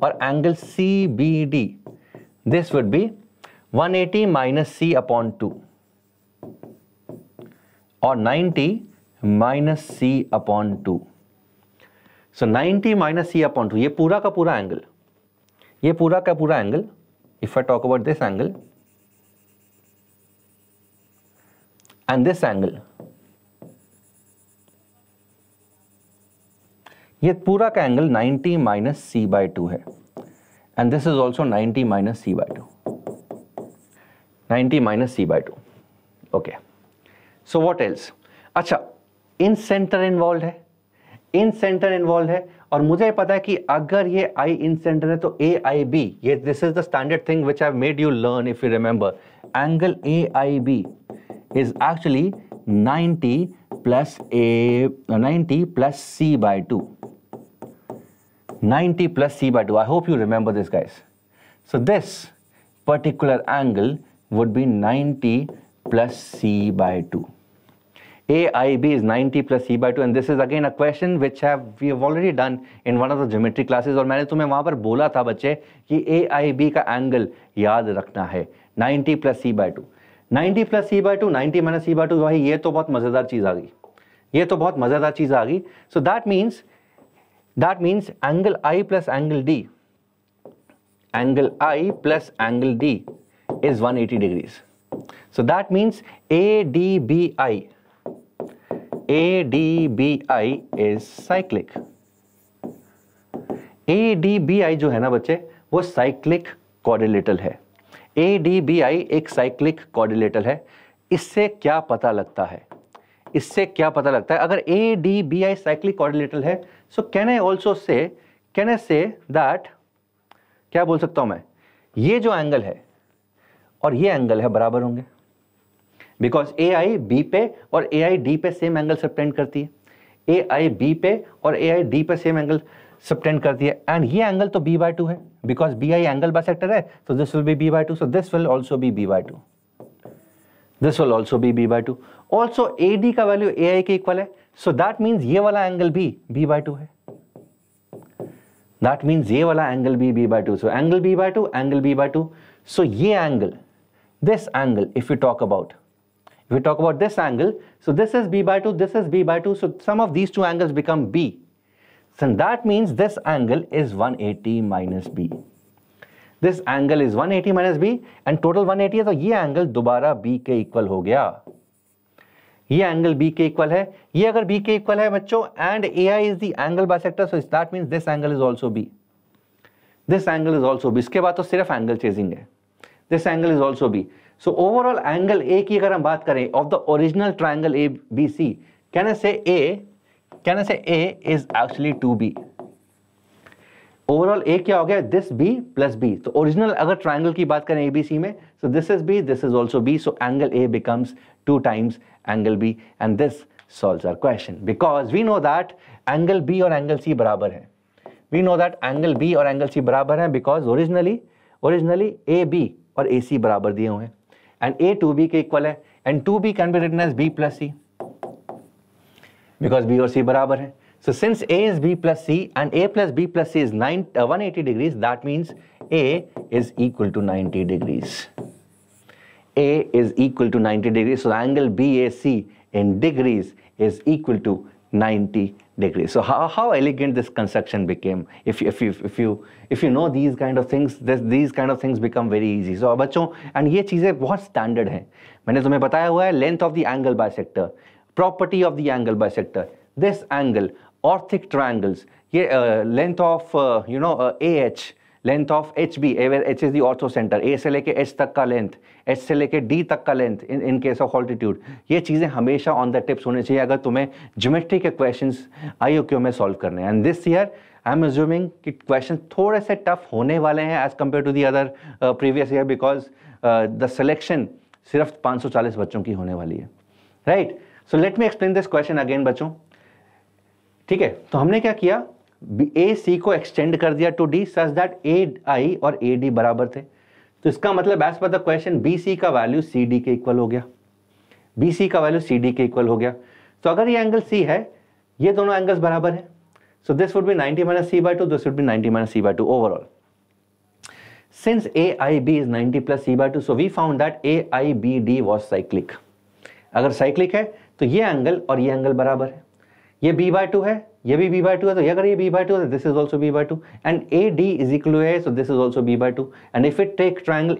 और angle CBD, this would be 180 minus C upon 2 और 90 माइनस सी अपॉन 2। सो 90 माइनस सी अपॉन 2, ये पूरा का पूरा एंगल, ये पूरा का पूरा angle, if I talk about this angle and this angle, ये पूरा का एंगल 90 माइनस सी बाई 2 है, and this is also 90 minus c by 2, 90 minus c by 2। Okay, so what else? अच्छा, इन सेंटर इन्वॉल्व है, इन सेंटर इन्वॉल्व है, और मुझे पता है कि अगर ये आई इन सेंटर है तो ए आई बी, ये this is the standard thing which I have made you learn if you remember. Angle A I B is actually 90 plus c by 2, 90 plus c by 2। I hope you remember this guys. So this particular angle would be 90 plus c by 2. AIB is 90 plus c by 2, and this is again a question which we have already done in one of the geometry classes, और मैंने तुम्हें वहां पर बोला था बच्चे कि AIB का एंगल याद रखना है 90 plus c by 2, 90 plus c by 2, 90 minus c by 2। भाई ये तो बहुत मजेदार चीज आ गई, ये तो बहुत मजेदार चीज आ गई। So that means angle I plus angle D, angle I plus angle D is 180 degrees. So that means ADBI is cyclic. ADBI जो है ना बच्चे वो साइक्लिक क्वाड्रिलेटरल है। ADBI एक साइक्लिक क्वाड्रिलेटरल है। इससे क्या पता लगता है? इससे क्या पता लगता है? अगर ADBI साइक्लिक क्वाड्रिलेटरल है, so can I say that, क्या बोल सकता हूं मैं, ये जो एंगल है और ये एंगल है बराबर होंगे, बिकॉज ए आई बी पे और ए आई डी पे सेम एंगल सबटेंड करती है, ए आई बी पे और ए आई डी पे सेम एंगल सबटेंड करती है, एंड ये एंगल तो b by 2 है, because B I angle bisector है, तो this will be b by 2, so this will also be b by 2, this will also be b by 2। Also A D का value A I के equal है, so that means ये वाला angle भी b by 2 है, that means ये वाला angle भी b by 2, so angle b by 2, angle b by 2, so ये angle, this angle, if we talk about this angle, so this is b by 2, this is b by 2, so sum of these two angles become b, so that means this angle is 180 minus b, this angle is 180 minus b, and total 180 है, तो ये angle दोबारा b के equal हो गया, ये angle b के equal है, ये अगर b के इक्वल है बच्चों, and ai is the angle bisector, so that means this angle is also b, this angle is also b। इसके बाद तो सिर्फ एंगल चेजिंग है, this angle is also b। so overall angle a की अगर हम बात करें of the original triangle ABC, can I say a is actually 2b। Overall a क्या हो गया, दिस b प्लस b, तो ओरिजिनल अगर ट्राइंगल की बात करें ABC में, so this is b, this is also b, so angle a becomes 2 times angle b, and this solves our question, because we know that angle B और angle C बराबर है. We know that angle B और angle C बराबर है because originally A B और ए सी बराबर दिए हुए हैं एंड ए टू बी के इक्वल है and two B can be written as B plus C because B और सी बराबर है. So since A is B plus C and A plus B plus C is 180 degrees, that means A is equal to 90 degrees. A is equal to 90 degrees. So the angle BAC in degrees is equal to 90 degrees. So how elegant this construction became. If you know these kind of things, these kind of things become very easy. So बच्चों, and ये चीजें बहुत standard हैं. मैंने तुम्हें बताया हुआ है length of the angle bisector, property of the angle bisector. This angle, orthic triangles, ये length of AH, length of HB, where H is the ortho center, A से लेके H तक का length, H से लेके D तक का length in case of altitude, ये चीज़ें हमेशा on the tips होने चाहिए अगर तुम्हें ज्योमेट्री के questions IOQ में solve करने हैं. And this year I am assuming कि questions थोड़े से tough होने वाले हैं as compared to the other previous year because the selection सिर्फ 540 बच्चों की होने वाली है. Right? So let me explain this question again बच्चों. ठीक है, तो हमने क्या किया, ए सी को एक्सटेंड कर दिया to D such that A आई और ए डी बराबर थे. तो इसका मतलब as per the question B C का वैल्यू सी डी के इक्वल हो गया, बी सी का वैल्यू सी डी के इक्वल हो गया. तो अगर ये एंगल सी है, ये दोनों एंगल्स बराबर है, so this would be 90 minus c by 2, this would be 90 minus c by 2 overall. Since A I B is 90 plus c by 2, so we found that A I B D was cyclic. अगर cyclic है तो ये angle और ये angle बराबर है. ये b by 2 है, ये भी b by 2 है, तो अगर ये b by 2 है तो this is also b by 2 and AD is equal to A, so this is also b by 2. And if it take triangle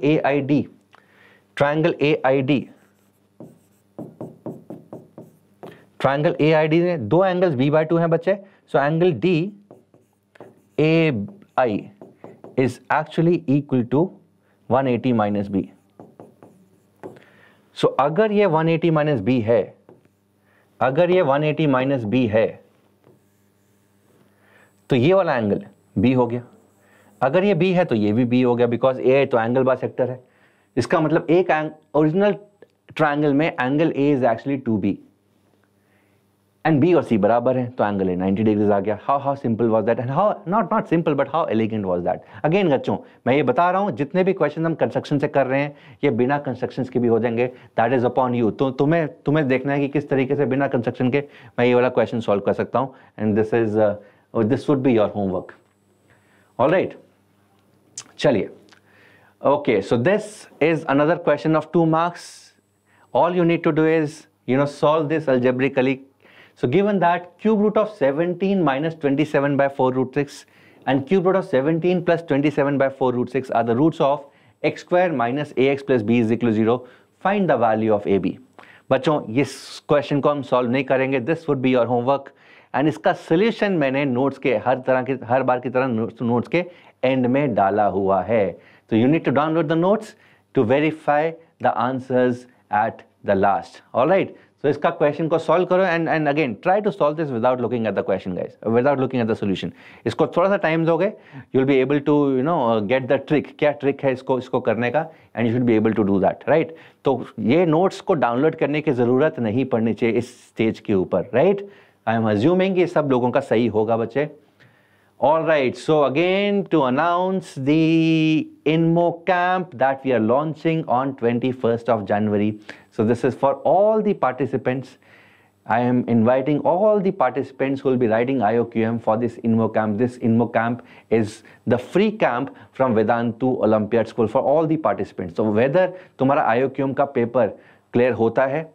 AID में दो एंगल्स b by 2 हैं बच्चे, so angle DAI is actually equal to 180 minus b. So अगर ये 180 minus b है, अगर ये 180 minus B है तो ये वाला एंगल b हो गया. अगर ये b है तो ये भी b हो गया बिकॉज a तो एंगल बाइसेक्टर है. इसका मतलब एक ओरिजिनल ट्रायंगल में angle a is actually 2b and b और c बराबर है, तो एंगल a 90 डिग्रीज आ गया. How simple was that and how not simple but how elegant was that. Again बच्चों, मैं ये बता रहा हूँ जितने भी क्वेश्चन हम कंस्ट्रक्शन से कर रहे हैं ये बिना कंस्ट्रक्शन के भी हो जाएंगे. That is upon you. तो तुम्हें देखना है कि किस तरीके से बिना कंस्ट्रक्शन के मैं ये वाला क्वेश्चन सॉल्व कर सकता हूँ and this would be your homework. Alright, चलिए. Okay, so this is another question of 2 marks. All you need to do is solve this algebraically. So given that cube root of 17 minus 27 by 4 root 6 and cube root of 17 plus 27 by 4 root 6 are the roots of x square minus ax plus b is equal to 0, find the value of ab. बच्चों, इस question को हम solve नहीं करेंगे, this would be your homework and इसका solution मैंने notes के हर बार की तरह नोट्स के एंड में डाला हुआ है. तो you need to download the notes to verify the answers at the last. Alright, so इसका क्वेश्चन को सॉल्व करो and again try to solve this without looking at the question guys, without looking at the solution. इसको थोड़ा सा time दोगे, you will be able to get the trick. क्या trick है इसको करने का and you should be able to do that. Right, तो ये नोट्स को डाउनलोड करने की जरूरत नहीं पड़नी चाहिए इस स्टेज के ऊपर. राइट, आई एम अज्यूमिंग ये सब लोगों का सही होगा बच्चे. All right, so again to announce the INMO camp that we are launching on 21st of January. So this is for all the participants. I am inviting all the participants who will be writing IOQM for this INMO camp. This INMO camp is the free camp from Vedantu Olympiad School for all the participants. So whether तुम्हारा IOQM का paper clear होता है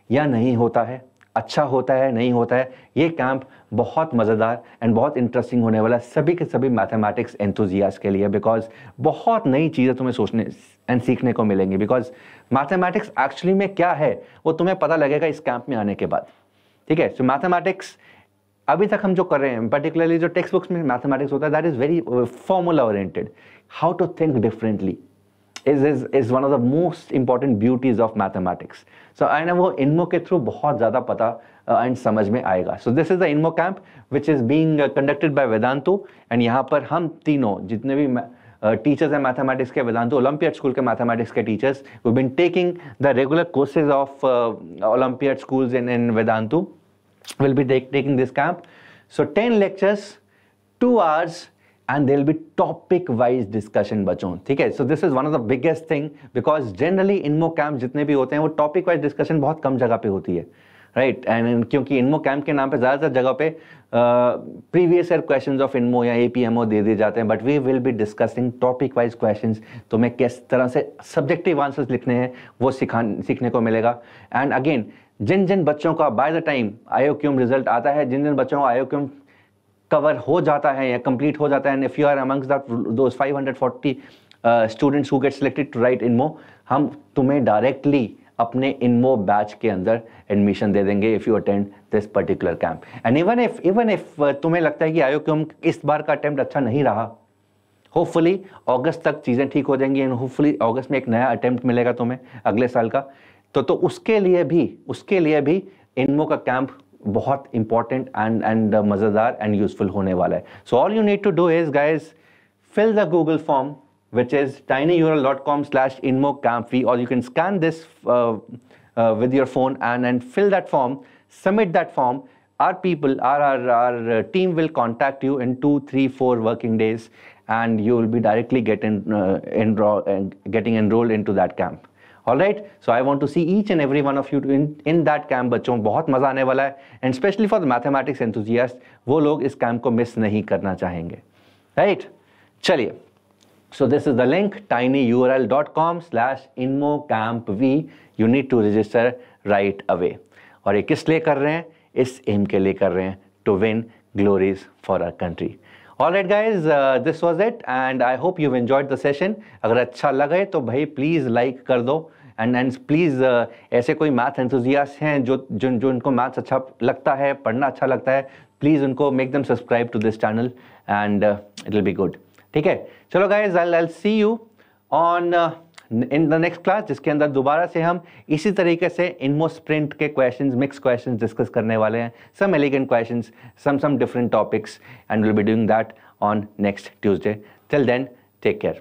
या नहीं होता है, अच्छा होता है नहीं होता है, ये कैंप बहुत मज़ेदार एंड बहुत इंटरेस्टिंग होने वाला है सभी के सभी मैथमेटिक्स एंथुजियास्ट के लिए. बिकॉज बहुत नई चीज़ें तुम्हें सोचने एंड सीखने को मिलेंगी. बिकॉज मैथमेटिक्स एक्चुअली में क्या है वो तुम्हें पता लगेगा इस कैंप में आने के बाद. ठीक है, सो मैथमेटिक्स अभी तक हम जो कर रहे हैं, पर्टिकुलरली जो टेक्स्ट बुक्स में मैथमेटिक्स होता है, that is very formula oriented. How to think differently is one of the most important beauties of mathematics. So and वो INMO के थ्रू बहुत ज़्यादा पता एंड समझ में आएगा. So this is the INMO camp which is being conducted by Vedantu and यहाँ पर हम तीनों जितने भी टीचर्स हैं मैथमेटिक्स के, वेदांतु ओलंपियाड स्कूल के मैथमेटिक्स के teachers, we been taking the regular courses of olympiad schools in Vedantu, will be taking this camp. So 10 lectures, 2 hours, and there will be topic wise discussion बच्चों, ठीक है. So this is one of the biggest thing because generally INMO camp जितने भी होते हैं वो topic wise discussion बहुत कम जगह पे होती है, राइट. एंड क्योंकि इनमो कैंप के नाम पे ज़्यादातर जगह पे previous year questions of INMO या एपीएमओ दे दिए जाते हैं, but we will be discussing topic wise questions. तो मैं किस तरह से सब्जेक्टिव आंसर्स लिखने हैं वो सीखने को मिलेगा. एंड अगेन जिन जिन बच्चों का बाय द टाइम आईओक्यूएम रिजल्ट आता है, जिन जिन बच्चों का आईओक्यूएम कवर हो जाता है या कंप्लीट हो जाता है, and if you are amongst those 540 students who get selected to write INMO, हम तुम्हें डायरेक्टली अपने इनमो बैच के अंदर एडमिशन दे देंगे if you attend this particular camp. And even if तुम्हें लगता है कि आईओक्यूएम इस बार का अटेम्प्ट अच्छा नहीं रहा, होपफुली अगस्त तक चीज़ें ठीक हो जाएंगी एंड होपफुली अगस्त में एक नया अटेम्प्ट मिलेगा तुम्हें अगले साल का. तो उसके लिए भी इनमो का कैंप बहुत इंपॉर्टेंट एंड मज़ेदार एंड यूजफुल होने वाला है. So all you need to do is guys fill the Google form, which is tinyurl.com/inmocampv, or you can scan this with your phone and fill that form, submit that form. Our team will contact you in 2, 3, 4 working days, and you will be directly getting enrolled into that camp. All right, so I want to see each and every one of you in that camp. बच्चों बहुत मजा आने वाला है, and especially for the mathematics enthusiasts, वो लोग इस camp को मिस नहीं करना चाहेंगे, right? चलिए, so this is the link tinyurl.com/inmocampv. You need to register right away. और ये किस लिए कर रहे हैं? इस एम के लिए कर रहे हैं, to win glories for our country. All right guys, this was it and I hope you've enjoyed the session. अगर अच्छा लगे तो भाई प्लीज़ लाइक कर दो एंड प्लीज़ ऐसे कोई मैथ एंथुजियास्ट हैं जो उनको मैथ्स अच्छा लगता है, पढ़ना अच्छा लगता है, प्लीज़ उनको make them subscribe to this channel and it will be good. ठीक है, चलो guys, I see you on in the next class, जिसके अंदर दोबारा से हम इसी तरीके से इनमो स्प्रिंट के क्वेश्चंस, मिक्स क्वेश्चंस डिस्कस करने वाले हैं, some elegant questions, some different topics, and we'll be doing that on next Tuesday. Till then, take care.